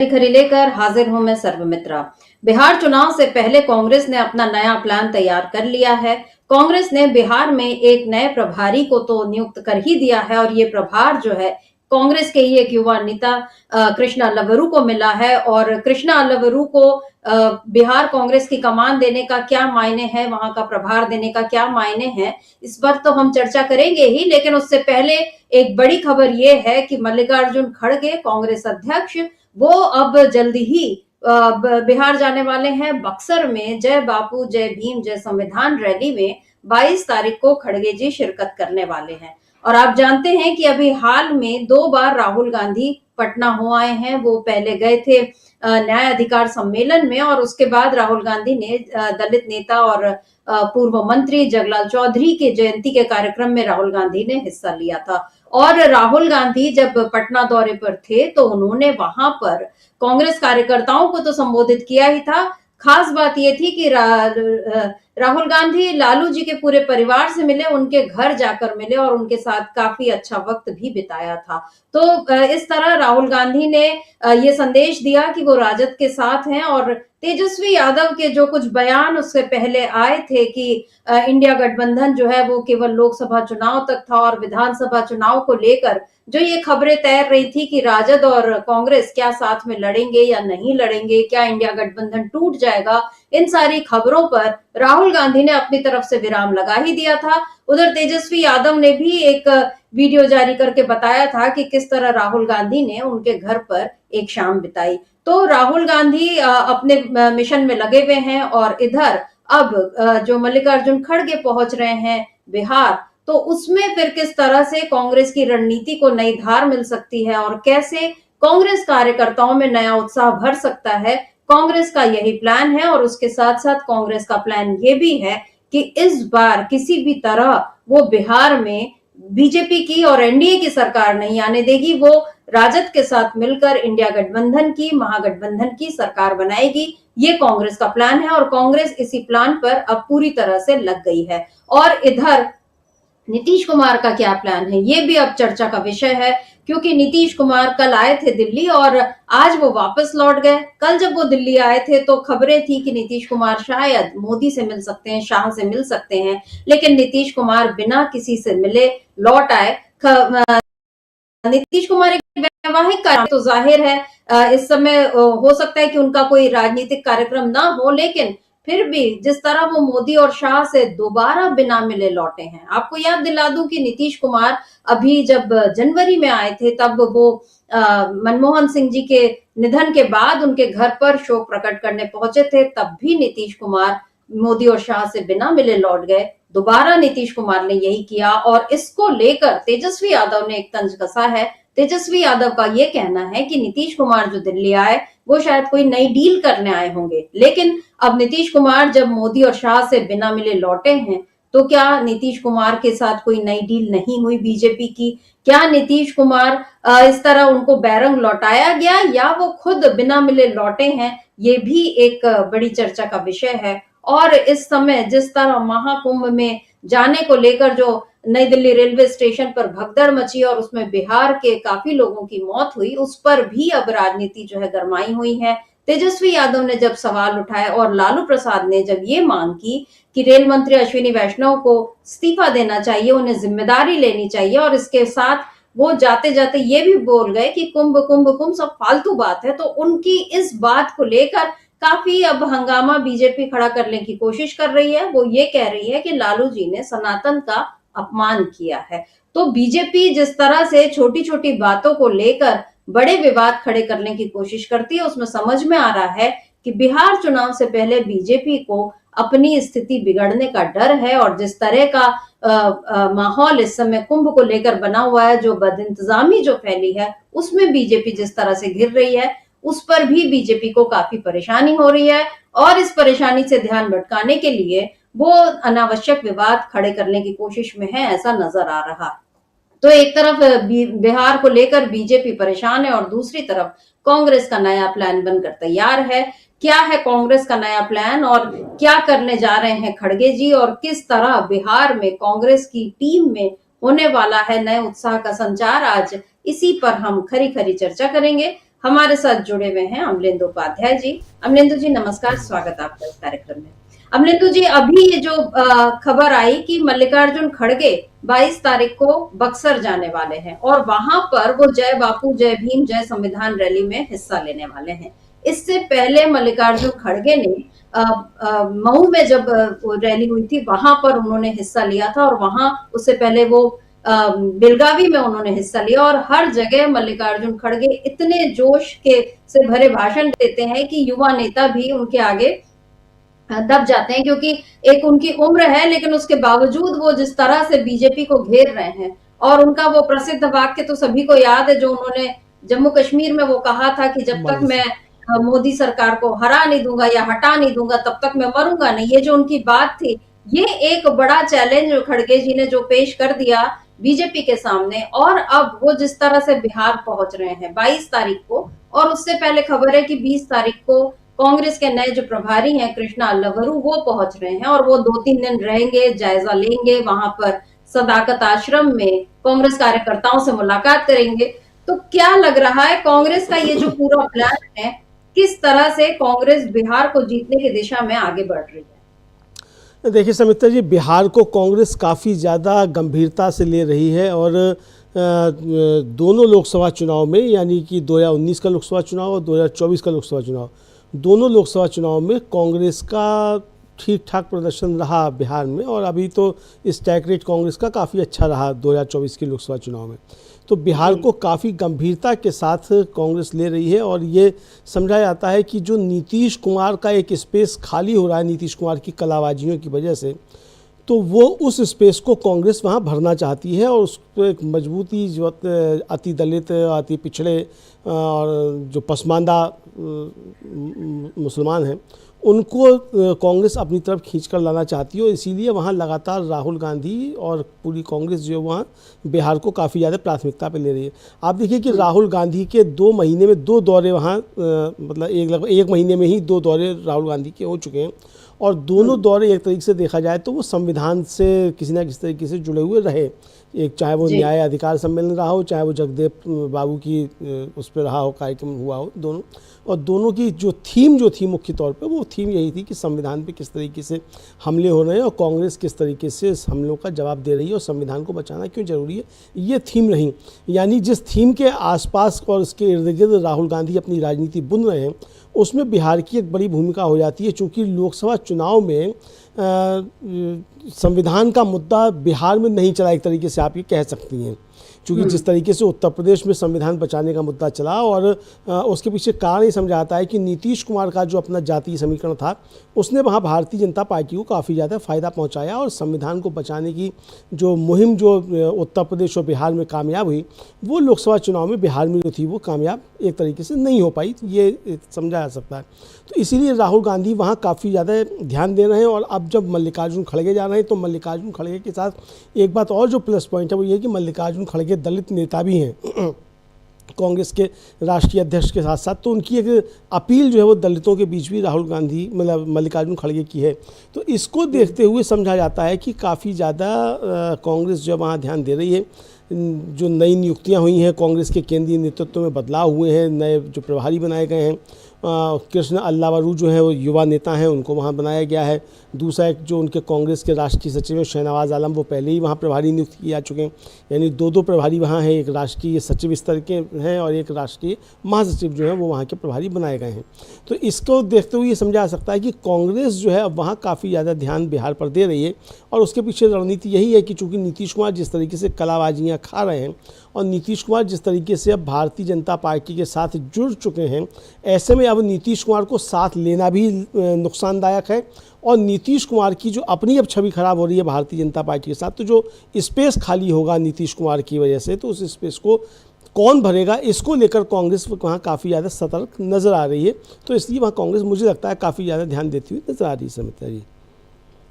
खरी लेकर हाजिर हूं मैं सर्वमित्रा। बिहार चुनाव से पहले कांग्रेस ने अपना नया प्लान तैयार कर लिया है। कांग्रेस ने बिहार में एक नए प्रभारी को तो नियुक्त कर ही दिया है और ये प्रभार जो है कांग्रेस के ही एक युवा नेता कृष्णा लवरू को मिला है। और कृष्णा लवरू को बिहार कांग्रेस की कमान देने का क्या मायने है, वहां का प्रभार देने का क्या मायने हैं, इस पर तो हम चर्चा करेंगे ही। लेकिन उससे पहले एक बड़ी खबर ये है कि मल्लिकार्जुन खड़गे कांग्रेस अध्यक्ष वो अब जल्दी ही बिहार जाने वाले हैं। बक्सर में जय बापू जय भीम जय संविधान रैली में 22 तारीख को खड़गे जी शिरकत करने वाले हैं। और आप जानते हैं कि अभी हाल में 2 बार राहुल गांधी पटना हो आए हैं। वो पहले गए थे न्याय अधिकार सम्मेलन में और उसके बाद राहुल गांधी ने दलित नेता और पूर्व मंत्री जगलाल चौधरी के जयंती के कार्यक्रम में राहुल गांधी ने हिस्सा लिया था। और राहुल गांधी जब पटना दौरे पर थे तो उन्होंने वहां पर कांग्रेस कार्यकर्ताओं को तो संबोधित किया ही था। खास बात यह थी कि राहुल गांधी लालू जी के पूरे परिवार से मिले, उनके घर जाकर मिले और उनके साथ काफी अच्छा वक्त भी बिताया था। तो इस तरह राहुल गांधी ने ये संदेश दिया कि वो राजद के साथ हैं। और तेजस्वी यादव के जो कुछ बयान उससे पहले आए थे कि इंडिया गठबंधन जो है वो केवल लोकसभा चुनाव तक था और विधानसभा चुनाव को लेकर जो ये खबरें तैर रही थी कि राजद और कांग्रेस क्या साथ में लड़ेंगे या नहीं लड़ेंगे, क्या इंडिया गठबंधन टूट जाएगा, इन सारी खबरों पर राहुल गांधी ने अपनी तरफ से विराम लगा ही दिया था। उधर तेजस्वी यादव ने भी एक वीडियो जारी करके बताया था कि किस तरह राहुल गांधी ने उनके घर पर एक शाम बिताई। तो राहुल गांधी अपने मिशन में लगे हुए हैं और इधर अब जो मल्लिकार्जुन खड़गे पहुंच रहे हैं बिहार, तो उसमें फिर किस तरह से कांग्रेस की रणनीति को नई धार मिल सकती है और कैसे कांग्रेस कार्यकर्ताओं में नया उत्साह भर सकता है, कांग्रेस का यही प्लान है। और उसके साथ साथ कांग्रेस का प्लान ये भी है कि इस बार किसी भी तरह वो बिहार में बीजेपी की और एनडीए की सरकार नहीं आने देगी। वो राजद के साथ मिलकर इंडिया गठबंधन की, महागठबंधन की सरकार बनाएगी। ये कांग्रेस का प्लान है और कांग्रेस इसी प्लान पर अब पूरी तरह से लग गई है। और इधर नीतीश कुमार का क्या प्लान है, ये भी अब चर्चा का विषय है, क्योंकि नीतीश कुमार कल आए थे दिल्ली और आज वो वापस लौट गए। कल जब वो दिल्ली आए थे तो खबरें थी कि नीतीश कुमार शायद मोदी से मिल सकते हैं, शाह से मिल सकते हैं, लेकिन नीतीश कुमार बिना किसी से मिले लौट आए। नीतीश कुमार एक वैवाहिक कार्य तो जाहिर है इस समय हो सकता है कि उनका कोई राजनीतिक कार्यक्रम ना हो, लेकिन फिर भी जिस तरह वो मोदी और शाह से दोबारा बिना मिले लौटे हैं। आपको याद दिला दूं कि नीतीश कुमार अभी जब जनवरी में आए थे तब वो मनमोहन सिंह जी के निधन के बाद उनके घर पर शोक प्रकट करने पहुंचे थे। तब भी नीतीश कुमार मोदी और शाह से बिना मिले लौट गए। दोबारा नीतीश कुमार ने यही किया और इसको लेकर तेजस्वी यादव ने एक तंज कसा है। तेजस्वी यादव का ये कहना है कि नीतीश कुमार जो दिल्ली आए वो शायद कोई नई डील करने आए होंगे, लेकिन अब नीतीश कुमार जब मोदी और शाह से बिना मिले लौटे हैं तो क्या नीतीश कुमार के साथ कोई नई डील नहीं हुई बीजेपी की? क्या नीतीश कुमार इस तरह उनको बैरंग लौटाया गया या वो खुद बिना मिले लौटे हैं? ये भी एक बड़ी चर्चा का विषय है। और इस समय जिस तरह महाकुंभ में जाने को लेकर जो नई दिल्ली रेलवे स्टेशन पर भगदड़ मची और उसमें बिहार के काफी लोगों की मौत हुई, उस पर भी अब राजनीति जो है गरमाई हुई है। तेजस्वी यादव ने जब सवाल उठाए और लालू प्रसाद ने जब ये मांग की कि रेल मंत्री अश्विनी वैष्णव को इस्तीफा देना चाहिए, उन्हें जिम्मेदारी लेनी चाहिए, और इसके साथ वो जाते जाते ये भी बोल गए कि कुंभ कुंभ कुंभ सब फालतू बात है, तो उनकी इस बात को लेकर काफी अब हंगामा बीजेपी खड़ा करने की कोशिश कर रही है। वो ये कह रही है कि लालू जी ने सनातन का अपमान किया है। तो बीजेपी जिस तरह से छोटी छोटी बातों को लेकर बड़े विवाद खड़े करने की कोशिश करती है, उसमें समझ में आ रहा है कि बिहार चुनाव से पहले बीजेपी को अपनी स्थिति बिगड़ने का डर है। और जिस तरह का माहौल इस समय कुंभ को लेकर बना हुआ है, जो बदइंतजामी जो फैली है, उसमें बीजेपी जिस तरह से घिर रही है, उस पर भी बीजेपी को काफी परेशानी हो रही है। और इस परेशानी से ध्यान भटकाने के लिए वो अनावश्यक विवाद खड़े करने की कोशिश में है, ऐसा नजर आ रहा। तो एक तरफ बिहार को लेकर बीजेपी परेशान है और दूसरी तरफ कांग्रेस का नया प्लान बनकर तैयार है। क्या है कांग्रेस का नया प्लान और क्या करने जा रहे हैं खड़गे जी, और किस तरह बिहार में कांग्रेस की टीम में होने वाला है नए उत्साह का संचार, आज इसी पर हम खरी खरी चर्चा करेंगे। हमारे साथ जुड़े हुए हैं अमलेंदु उपाध्याय जी। अमलेंदु जी नमस्कार, स्वागत आपका इस कार्यक्रम में। अमलेंदु जी, अभी ये जो खबर आई कि मल्लिकार्जुन खड़गे 22 तारीख को बक्सर जाने वाले हैं और वहां पर वो जय बापू जय भीम जय संविधान रैली में हिस्सा लेने वाले हैं। इससे पहले मल्लिकार्जुन खड़गे ने मऊ में जब वो रैली हुई थी वहां पर उन्होंने हिस्सा लिया था और वहां उससे पहले वो बेलगावी में उन्होंने हिस्सा लिया और हर जगह मल्लिकार्जुन खड़गे इतने जोश के से भरे भाषण देते हैं कि युवा नेता भी उनके आगे दब जाते हैं, क्योंकि एक उनकी उम्र है लेकिन उसके बावजूद वो जिस तरह से बीजेपी को घेर रहे हैं। और उनका वो प्रसिद्ध वाक्य तो सभी को याद है जो उन्होंने जम्मू कश्मीर में वो कहा था कि जब तक मैं मोदी सरकार को हरा नहीं दूंगा या हटा नहीं दूंगा तब तक मैं मरूंगा नहीं। ये जो उनकी बात थी, ये एक बड़ा चैलेंज खड़गे जी ने जो पेश कर दिया बीजेपी के सामने। और अब वो जिस तरह से बिहार पहुंच रहे हैं 22 तारीख को, और उससे पहले खबर है कि 20 तारीख को कांग्रेस के नए जो प्रभारी हैं कृष्णा अल्लावरू वो पहुंच रहे हैं और वो 2-3 दिन रहेंगे, जायजा लेंगे, वहां पर सदाकत आश्रम में कांग्रेस कार्यकर्ताओं से मुलाकात करेंगे। तो क्या लग रहा है कांग्रेस का ये जो पूरा प्लान है, किस तरह से कांग्रेस बिहार को जीतने की दिशा में आगे बढ़ रही है? देखिए समिता जी, बिहार को कांग्रेस काफ़ी ज़्यादा गंभीरता से ले रही है और दोनों लोकसभा चुनाव में, यानी कि 2019 का लोकसभा चुनाव और 2024 का लोकसभा चुनाव, दोनों लोकसभा चुनाव में कांग्रेस का ठीक ठाक प्रदर्शन रहा बिहार में। और अभी तो स्टैक रेट कांग्रेस का काफ़ी अच्छा रहा 2024 के लोकसभा चुनाव में। तो बिहार को काफ़ी गंभीरता के साथ कांग्रेस ले रही है और ये समझा जाता है कि जो नीतीश कुमार का एक स्पेस खाली हो रहा है नीतीश कुमार की कलाबाजियों की वजह से, तो वो उस स्पेस को कांग्रेस वहाँ भरना चाहती है और उसको एक मजबूती जो अति दलित, अति पिछड़े और जो पसमानदा मुसलमान हैं उनको कांग्रेस अपनी तरफ खींचकर लाना चाहती है। और इसीलिए वहाँ लगातार राहुल गांधी और पूरी कांग्रेस जो है वहाँ बिहार को काफ़ी ज़्यादा प्राथमिकता पे ले रही है। आप देखिए कि राहुल गांधी के 2 महीने में 2 दौरे वहाँ, मतलब लगभग 1 महीने में ही 2 दौरे राहुल गांधी के हो चुके हैं और दोनों दौरे एक तरीके से देखा जाए तो वो संविधान से किसी न किसी तरीके से जुड़े हुए रहे। एक चाहे वो न्याय अधिकार सम्मेलन रहा हो, चाहे वो जगदेव बाबू की उस पर रहा हो, कार्यक्रम हुआ हो, दोनों। और दोनों की जो थी मुख्य तौर पे, वो थीम यही थी कि संविधान पे किस तरीके से हमले हो रहे हैं और कांग्रेस किस तरीके से इस हमलों का जवाब दे रही है और संविधान को बचाना क्यों जरूरी है, ये थीम रही। यानी जिस थीम के आसपास और उसके इर्द गिर्द राहुल गांधी अपनी राजनीति बुन रहे हैं, उसमें बिहार की एक बड़ी भूमिका हो जाती है। चूँकि लोकसभा चुनाव में संविधान का मुद्दा बिहार में नहीं चला, एक तरीके से आप ये कह सकती हैं, क्योंकि जिस तरीके से उत्तर प्रदेश में संविधान बचाने का मुद्दा चला और उसके पीछे कारण ये समझा आता है कि नीतीश कुमार का जो अपना जातीय समीकरण था उसने वहाँ भारतीय जनता पार्टी को काफ़ी ज़्यादा फ़ायदा पहुँचाया और संविधान को बचाने की जो मुहिम जो उत्तर प्रदेश और बिहार में कामयाब हुई, वो लोकसभा चुनाव में बिहार में जो थी वो कामयाब एक तरीके से नहीं हो पाई, ये समझा जा सकता है। तो इसीलिए राहुल गांधी वहाँ काफ़ी ज़्यादा ध्यान दे रहे हैं। और अब जब मल्लिकार्जुन खड़गे जा रहे हैं तो मल्लिकार्जुन खड़गे के साथ एक बात और जो प्लस पॉइंट है वो ये कि मल्लिकार्जुन खड़गे दलित नेता भी हैं कांग्रेस के राष्ट्रीय अध्यक्ष के साथ साथ, तो उनकी एक अपील जो है वो दलितों के बीच भी राहुल गांधी मतलब मल्लिकार्जुन खड़गे की है। तो इसको देखते हुए समझा जाता है कि काफ़ी ज़्यादा कांग्रेस जो है वहाँ ध्यान दे रही है। जो नई नियुक्तियां हुई हैं, कांग्रेस के केंद्रीय नेतृत्व में बदलाव हुए हैं, नए जो प्रभारी बनाए गए हैं, कृष्ण अल्लावरू जो है वो युवा नेता हैं, उनको वहाँ बनाया गया है। दूसरा एक जो उनके कांग्रेस के राष्ट्रीय सचिव हैं शहनवाज आलम, वो पहले ही वहाँ प्रभारी नियुक्त किए जा चुके हैं। यानी 2 प्रभारी वहाँ हैं, एक राष्ट्रीय सचिव स्तर के हैं और एक राष्ट्रीय महासचिव जो है वो वहाँ के प्रभारी बनाए गए हैं। तो इसको देखते हुए ये समझा जा सकता है कि कांग्रेस जो है अब वहाँ काफ़ी ज़्यादा ध्यान बिहार पर दे रही है और उसके पीछे रणनीति यही है कि चूँकि नीतीश कुमार जिस तरीके से कलाबाजियाँ खा रहे हैं और नीतीश कुमार जिस तरीके से अब भारतीय जनता पार्टी के साथ जुड़ चुके हैं, ऐसे में अब नीतीश कुमार को साथ लेना भी नुकसानदायक है। और नीतीश कुमार की जो अपनी अब छवि खराब हो रही है भारतीय जनता पार्टी के साथ, तो जो स्पेस खाली होगा नीतीश कुमार की वजह से, तो उस स्पेस को कौन भरेगा, इसको लेकर कांग्रेस वहाँ काफ़ी ज़्यादा सतर्क नज़र आ रही है। तो इसलिए वहाँ कांग्रेस मुझे लगता है काफ़ी ज़्यादा ध्यान देती हुई नजर आ रही है समिता जी।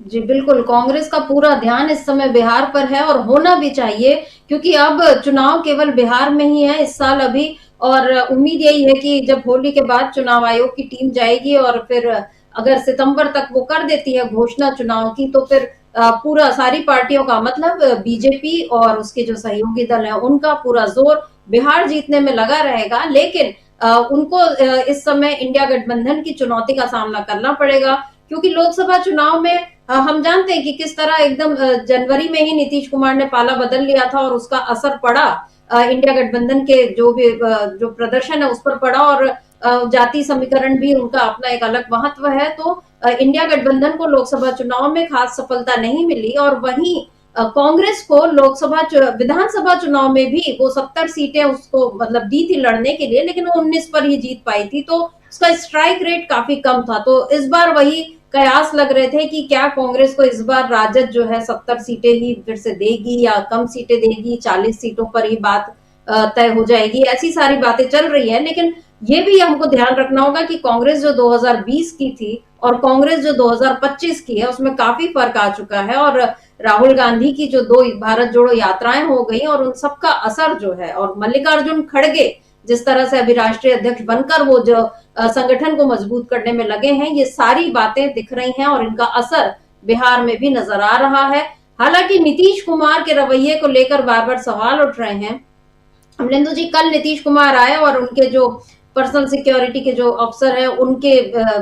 जी बिल्कुल, कांग्रेस का पूरा ध्यान इस समय बिहार पर है और होना भी चाहिए, क्योंकि अब चुनाव केवल बिहार में ही है इस साल अभी। और उम्मीद यही है कि जब होली के बाद चुनाव आयोग की टीम जाएगी और फिर अगर सितंबर तक वो कर देती है घोषणा चुनाव की, तो फिर पूरा सारी पार्टियों का मतलब बीजेपी और उसके जो सहयोगी दल है उनका पूरा जोर बिहार जीतने में लगा रहेगा। लेकिन उनको इस समय इंडिया गठबंधन की चुनौती का सामना करना पड़ेगा, क्योंकि लोकसभा चुनाव में हम जानते हैं कि किस तरह एकदम जनवरी में ही नीतीश कुमार ने पाला बदल लिया था और उसका असर पड़ा इंडिया गठबंधन के जो भी जो प्रदर्शन है उस पर पड़ा, और जाति समीकरण भी उनका अपना एक अलग महत्व है। तो इंडिया गठबंधन को लोकसभा चुनाव में खास सफलता नहीं मिली, और वहीं कांग्रेस को विधानसभा चुनाव में भी वो 70 सीटें उसको मतलब दी थी लड़ने के लिए, लेकिन वो 19 पर ही जीत पाई थी, तो उसका स्ट्राइक रेट काफी कम था। तो इस बार वही कयास लग रहे थे कि क्या कांग्रेस को इस बार राजद जो है 70 सीटें ही फिर से देगी या कम सीटें देगी, 40 सीटों पर ही बात तय हो जाएगी, ऐसी सारी बातें चल रही है। लेकिन ये भी हमको ध्यान रखना होगा कि कांग्रेस जो 2020 की थी और कांग्रेस जो 2025 की है उसमें काफी फर्क आ चुका है, और राहुल गांधी की जो 2 भारत जोड़ो यात्राएं हो गई और उन सबका असर जो है, और मल्लिकार्जुन खड़गे जिस तरह से अभी राष्ट्रीय अध्यक्ष बनकर वो जो संगठन को मजबूत करने में लगे हैं, ये सारी बातें दिख रही हैं और इनका असर बिहार में भी नजर आ रहा है। हालांकि नीतीश कुमार के रवैये को लेकर बार बार सवाल उठ रहे हैं। अमलेंदु जी, कल नीतीश कुमार आए और उनके जो पर्सनल सिक्योरिटी के जो अफसर है उनके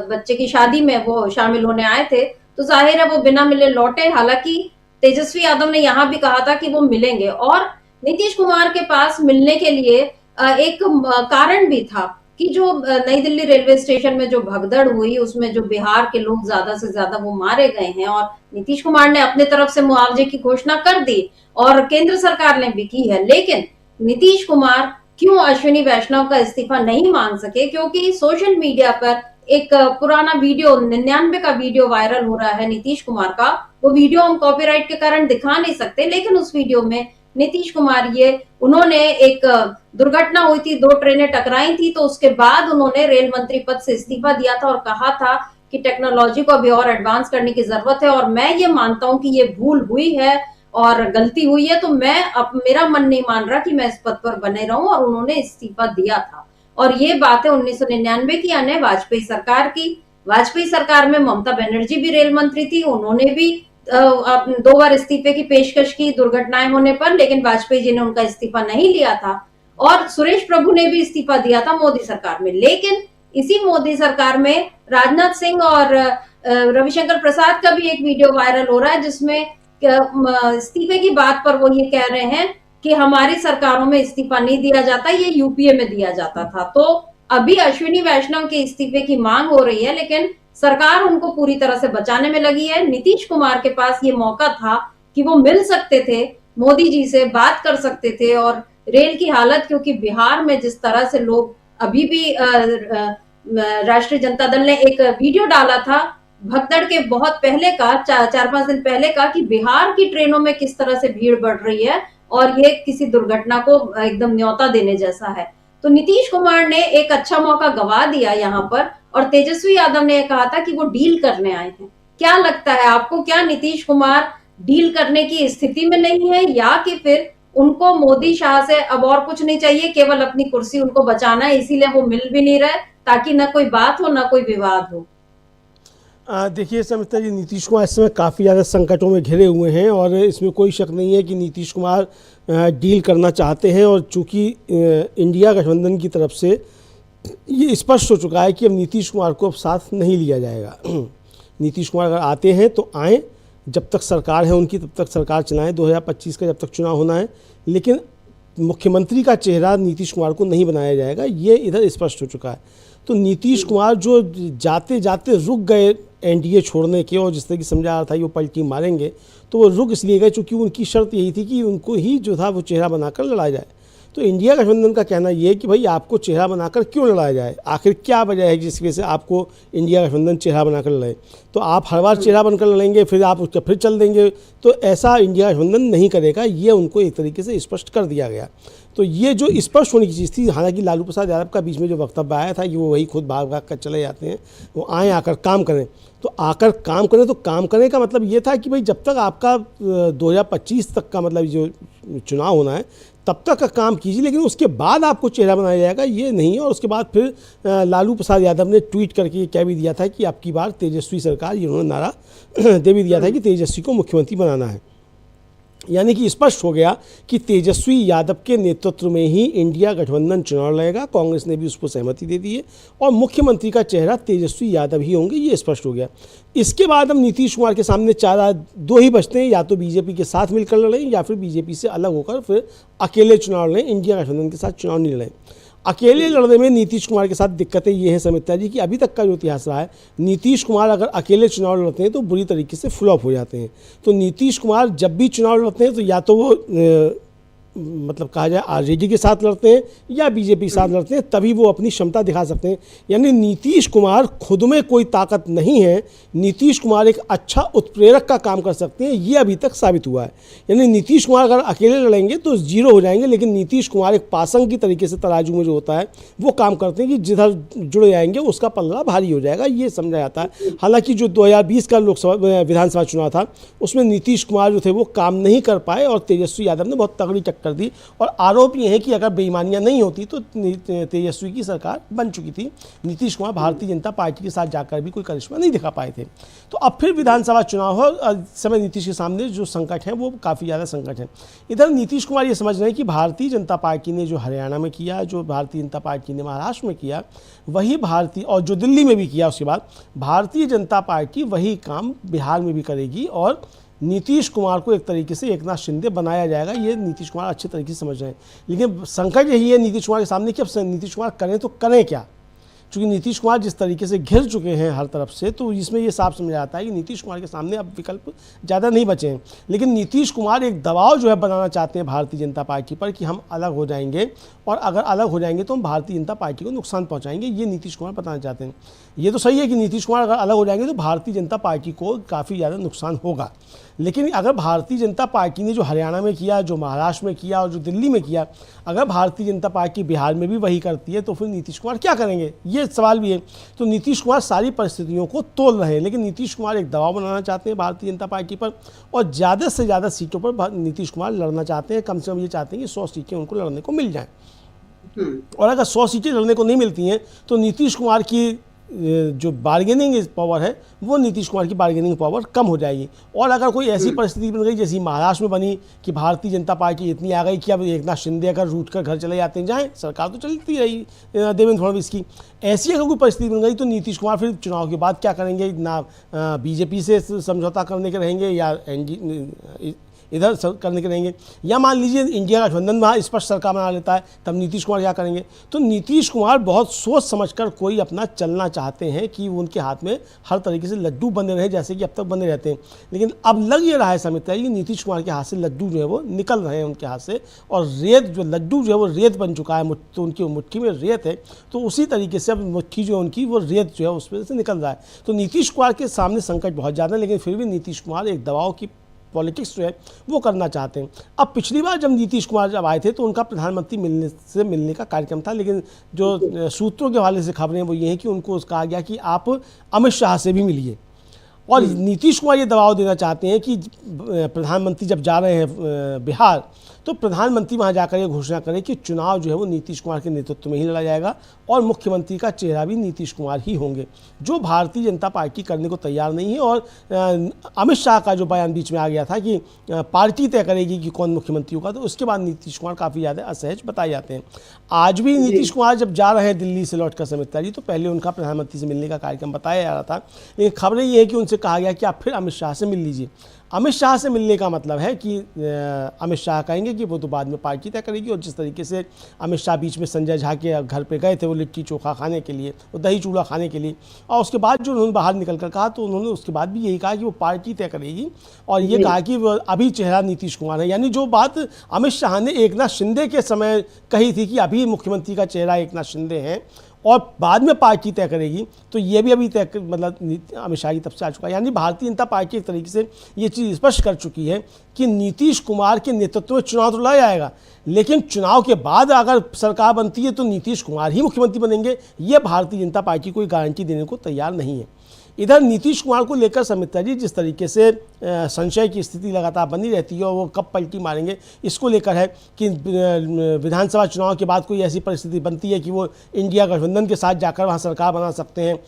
बच्चे की शादी में वो शामिल होने आए थे, तो जाहिर है वो बिना मिले लौटे। हालांकि तेजस्वी यादव ने यहाँ भी कहा था कि वो मिलेंगे, और नीतीश कुमार के पास मिलने के लिए एक कारण भी था कि जो नई दिल्ली रेलवे स्टेशन में जो भगदड़ हुई उसमें जो बिहार के लोग ज्यादा से ज्यादा वो मारे गए हैं, और नीतीश कुमार ने अपने तरफ से मुआवजे की घोषणा कर दी और केंद्र सरकार ने भी की है। लेकिन नीतीश कुमार क्यों अश्विनी वैष्णव का इस्तीफा नहीं मांग सके, क्योंकि सोशल मीडिया पर एक पुराना वीडियो 99 का वीडियो वायरल हो रहा है नीतीश कुमार का। वो वीडियो हम कॉपीराइट के कारण दिखा नहीं सकते, लेकिन उस वीडियो में नीतीश कुमार उन्होंने एक दुर्घटना हुई थी, 2 ट्रेनें टकराई थी, तो उसके बाद उन्होंने रेल मंत्री पद से इस्तीफा दिया था और कहा था कि टेक्नोलॉजी को अभी और एडवांस करने की जरूरत है, और मैं ये मानता हूं कि ये भूल हुई है और गलती हुई है, तो मेरा मन नहीं मान रहा कि मैं इस पद पर बने रहूं, और उन्होंने इस्तीफा दिया था। और ये बात है 1999 की, यानी वाजपेयी सरकार की। वाजपेयी सरकार में ममता बनर्जी भी रेल मंत्री थी, उन्होंने भी 2 बार इस्तीफे की पेशकश की दुर्घटनाएं होने पर, लेकिन वाजपेयी जी ने उनका इस्तीफा नहीं लिया था। और सुरेश प्रभु ने भी इस्तीफा दिया था मोदी सरकार में, लेकिन इसी मोदी सरकार में राजनाथ सिंह और रविशंकर प्रसाद का भी एक वीडियो वायरल हो रहा है जिसमें इस्तीफे की बात पर वो ये कह रहे हैं कि हमारी सरकारों में इस्तीफा नहीं दिया जाता, ये यूपीए में दिया जाता था। तो अभी अश्विनी वैष्णव के इस्तीफे की मांग हो रही है, लेकिन सरकार उनको पूरी तरह से बचाने में लगी है। नीतीश कुमार के पास ये मौका था कि वो मिल सकते थे, मोदी जी से बात कर सकते थे, और रेल की हालत, क्योंकि बिहार में जिस तरह से लोग अभी भी राष्ट्रीय जनता दल ने एक वीडियो डाला था भगदड़ के बहुत पहले का, 4-5 दिन पहले का, कि बिहार की ट्रेनों में किस तरह से भीड़ बढ़ रही है और ये किसी दुर्घटना को एकदम न्योता देने जैसा है। तो नीतीश कुमार ने एक अच्छा मौका गवा दिया यहाँ पर, और तेजस्वी यादव ने कहा था कि वो डील करने आए हैं। क्या लगता है आपको, क्या नीतीश कुमार डील करने की स्थिति में नहीं है, या कि फिर उनको मोदी शाह से अब और कुछ नहीं चाहिए, केवल अपनी कुर्सी उनको बचाना है, इसीलिए वो मिल भी नहीं रहे ताकि ना कोई बात हो ना कोई विवाद हो? देखिए समझता जी, नीतीश कुमार इस समय काफ़ी ज़्यादा संकटों में घिरे हुए हैं, और इसमें कोई शक नहीं है कि नीतीश कुमार डील करना चाहते हैं। और चूंकि इंडिया गठबंधन की तरफ से ये स्पष्ट हो चुका है कि अब नीतीश कुमार को अब साथ नहीं लिया जाएगा। नीतीश कुमार अगर आते हैं तो आएँ, जब तक सरकार है उनकी तब तक सरकार चलाएं, 2025 का जब तक चुनाव होना है, लेकिन मुख्यमंत्री का चेहरा नीतीश कुमार को नहीं बनाया जाएगा, ये इधर स्पष्ट हो चुका है। तो नीतीश कुमार जो जाते जाते रुक गए एनडीए छोड़ने के, और जिस तरह की समझा रहा था कि वो पलटी मारेंगे, तो वो रुक इसलिए गए क्योंकि उनकी शर्त यही थी कि उनको ही जो था वो चेहरा बनाकर लड़ाया जाए। तो इंडिया गठबंधन का कहना ये है कि भाई आपको चेहरा बनाकर क्यों लड़ाया जाए, आखिर क्या वजह है जिसकी वजह से आपको इंडिया गठबंधन चेहरा बनाकर लड़े। तो आप हर बार चेहरा बनकर लड़ेंगे, फिर आप उसका फिर चल देंगे, तो ऐसा इंडिया गठबंधन नहीं करेगा, ये उनको एक तरीके से स्पष्ट कर दिया गया। तो ये जो स्पष्ट होने की चीज़ थी, हालांकि लालू प्रसाद यादव का बीच में जो वक्तव्य आया था कि वो वही खुद भाग भाग कर चले जाते हैं, वो आए आकर काम करें, तो आकर काम करें, तो काम करने का मतलब ये था कि भाई जब तक आपका 2025 तक का मतलब जो चुनाव होना है तब तक का काम कीजिए, लेकिन उसके बाद आपको चेहरा बनाया जाएगा ये नहीं। और उसके बाद फिर लालू प्रसाद यादव ने ट्वीट करके कह भी दिया था कि अब की बार तेजस्वी सरकार, ये उन्होंने नारा दे भी दिया था कि तेजस्वी को मुख्यमंत्री बनाना है। यानी कि स्पष्ट हो गया कि तेजस्वी यादव के नेतृत्व में ही इंडिया गठबंधन चुनाव लड़ेगा। कांग्रेस ने भी उस पर सहमति दे दी है और मुख्यमंत्री का चेहरा तेजस्वी यादव ही होंगे, ये स्पष्ट हो गया। इसके बाद हम नीतीश कुमार के सामने दो ही बचते हैं, या तो बीजेपी के साथ मिलकर लड़ें या फिर बीजेपी से अलग होकर फिर अकेले चुनाव लड़ें, इंडिया गठबंधन के साथ चुनाव नहीं लड़ें। अकेले लड़ने में नीतीश कुमार के साथ दिक्कतें ये हैं समिता जी कि अभी तक का जो इतिहास रहा है, नीतीश कुमार अगर अकेले चुनाव लड़ते हैं तो बुरी तरीके से फ्लॉप हो जाते हैं। तो नीतीश कुमार जब भी चुनाव लड़ते हैं तो या तो वो मतलब कहा जाए आरजेडी के साथ लड़ते हैं या बीजेपी के साथ लड़ते हैं, तभी वो अपनी क्षमता दिखा सकते हैं। यानी नीतीश कुमार खुद में कोई ताकत नहीं है, नीतीश कुमार एक अच्छा उत्प्रेरक का काम कर सकते हैं, ये अभी तक साबित हुआ है। यानी नीतीश कुमार अगर अकेले लड़ेंगे तो जीरो हो जाएंगे, लेकिन नीतीश कुमार एक पासंग की तरीके से तराजू में जो होता है वो काम करते हैं कि जिधर जुड़ जाएंगे उसका पल्ला भारी हो जाएगा, ये समझा जाता है। हालांकि जो 2020 का लोकसभा विधानसभा चुनाव था उसमें नीतीश कुमार जो थे वो काम नहीं कर पाए और तेजस्वी यादव ने बहुत तगड़ी टक्कर दी। और आरोप ये है कि अगर बेईमानियां नहीं होती तो तेजस्वी की सरकार बन चुकी थी, नीतीश कुमार भारतीय जनता पार्टी के साथ जाकर भी कोई करिश्मा नहीं दिखा पाए थे। तो अब फिर विधानसभा चुनाव हो, समय नीतीश के सामने जो संकट है वो काफ़ी ज़्यादा संकट है। इधर नीतीश कुमार ये समझ रहे हैं कि भारतीय जनता पार्टी ने जो हरियाणा में किया, जो भारतीय जनता पार्टी ने महाराष्ट्र में किया, वही भारतीय और जो दिल्ली में भी किया, उसके बाद भारतीय जनता पार्टी वही काम बिहार में भी करेगी और नीतीश कुमार को एक तरीके से एकनाथ शिंदे बनाया जाएगा। ये नीतीश कुमार अच्छे तरीके से समझ रहे हैं। लेकिन संकट यही है नीतीश कुमार के सामने कि अब नीतीश कुमार करें तो करें क्या, क्योंकि नीतीश कुमार जिस तरीके से घिर चुके हैं हर तरफ से, तो इसमें ये साफ समझ आता है कि नीतीश कुमार के सामने अब विकल्प ज़्यादा नहीं बचे हैं। लेकिन नीतीश कुमार एक दबाव जो है बनाना चाहते हैं भारतीय जनता पार्टी पर कि हम अलग हो जाएंगे और अगर अलग हो जाएंगे तो हम भारतीय जनता पार्टी को नुकसान पहुंचाएंगे, ये नीतीश कुमार बताना चाहते हैं। ये तो सही है कि नीतीश कुमार अगर अलग हो जाएंगे तो भारतीय जनता पार्टी को काफ़ी ज़्यादा नुकसान होगा, लेकिन अगर भारतीय जनता पार्टी ने जो हरियाणा में किया, जो महाराष्ट्र में किया और जो दिल्ली में किया, अगर भारतीय जनता पार्टी बिहार में भी वही करती है तो फिर नीतीश कुमार क्या करेंगे, ये सवाल भी है। तो नीतीश कुमार सारी परिस्थितियों को तोल रहे हैं, लेकिन नीतीश कुमार एक दबाव बनाना चाहते हैं भारतीय जनता पार्टी पर और ज़्यादा से ज़्यादा सीटों पर नीतीश कुमार लड़ना चाहते हैं। कम से कम ये चाहते हैं कि 100 सीटें उनको लड़ने को मिल जाएँ, और अगर 100 सीटें लड़ने को नहीं मिलती हैं तो नीतीश कुमार की जो बार्गेनिंग पावर है वो नीतीश कुमार की बार्गेनिंग पावर कम हो जाएगी। और अगर कोई ऐसी परिस्थिति बन गई जैसी महाराष्ट्र में बनी कि भारतीय जनता पार्टी इतनी आ गई कि अब एकनाथ शिंदे अगर रूट कर घर चले जाते हैं, जाएँ, सरकार तो चलती रही देवेंद्र फडणवीस की, ऐसी अगर कोई परिस्थिति बन गई तो नीतीश कुमार फिर चुनाव के बाद क्या करेंगे, ना बीजेपी से समझौता करने के रहेंगे या इधर करने के रहेंगे, या मान लीजिए इंडिया गठबंधन वहाँ स्पष्ट सरकार बना लेता है, तब नीतीश कुमार क्या करेंगे। तो नीतीश कुमार बहुत सोच समझकर कोई अपना चलना चाहते हैं कि उनके हाथ में हर तरीके से लड्डू बने रहे जैसे कि अब तक बने रहते हैं। लेकिन अब लग ये रहा है समिता कि नीतीश कुमार के हाथ से लड्डू जो है वो निकल रहे हैं उनके हाथ से, और रेत जो लड्डू जो है वो रेत बन चुका है, तो उनकी मुट्ठी में रेत है, तो उसी तरीके से अब मुट्ठी जो है उनकी वो रेत जो है उसमें से निकल रहा है। तो नीतीश कुमार के सामने संकट बहुत ज़्यादा है, लेकिन फिर भी नीतीश कुमार एक दबाव की पॉलिटिक्स जो है वो करना चाहते हैं। अब पिछली बार जब नीतीश कुमार जब आए थे तो उनका प्रधानमंत्री मिलने का कार्यक्रम था, लेकिन जो सूत्रों के हवाले से खबरें वो ये हैं कि उनको कहा गया कि आप अमित शाह से भी मिलिए, और नीतीश कुमार ये दबाव देना चाहते हैं कि प्रधानमंत्री जब जा रहे हैं बिहार तो प्रधानमंत्री वहाँ जाकर ये घोषणा करें कि चुनाव जो है वो नीतीश कुमार के नेतृत्व में ही लड़ा जाएगा और मुख्यमंत्री का चेहरा भी नीतीश कुमार ही होंगे, जो भारतीय जनता पार्टी करने को तैयार नहीं है। और अमित शाह का जो बयान बीच में आ गया था कि पार्टी तय करेगी कि कौन मुख्यमंत्री होगा, तो उसके बाद नीतीश कुमार काफ़ी ज़्यादा असहज बताए जाते हैं। आज भी नीतीश कुमार जब जा रहे हैं दिल्ली से लौटकर समिता जी, तो पहले उनका प्रधानमंत्री से मिलने का कार्यक्रम बताया जा रहा था, लेकिन खबरें ये है कि उनसे कहा गया कि आप फिर अमित शाह से मिल लीजिए। अमित शाह से मिलने का मतलब है कि अमित शाह कहेंगे कि वो तो बाद में पार्टी तय करेगी, और जिस तरीके से अमित शाह बीच में संजय झा के घर पे गए थे वो लिट्टी चोखा खाने के लिए, वो दही चूड़ा खाने के लिए, और उसके बाद जो उन्होंने बाहर निकल कर कहा तो उन्होंने उसके बाद भी यही कहा कि वो पार्टी तय करेगी, और ये कहा कि वो अभी चेहरा नीतीश कुमार है। यानी जो बात अमित शाह ने एकनाथ शिंदे के समय कही थी कि अभी मुख्यमंत्री का चेहरा एकनाथ शिंदे हैं और बाद में पार्टी तय करेगी, तो ये भी अभी तय मतलब अमित शाह की तरफ से आ चुका है। यानी भारतीय जनता पार्टी एक तरीके से ये चीज़ स्पष्ट कर चुकी है कि नीतीश कुमार के नेतृत्व में चुनाव तो लड़ा जाएगा, लेकिन चुनाव के बाद अगर सरकार बनती है तो नीतीश कुमार ही मुख्यमंत्री बनेंगे, ये भारतीय जनता पार्टी कोई गारंटी देने को तैयार नहीं है। इधर नीतीश कुमार को लेकर समिता जी जिस तरीके से संशय की स्थिति लगातार बनी रहती है और वो कब पलटी मारेंगे, इसको लेकर है कि विधानसभा चुनाव के बाद कोई ऐसी परिस्थिति बनती है कि वो इंडिया गठबंधन के साथ जाकर वहाँ सरकार बना सकते हैं,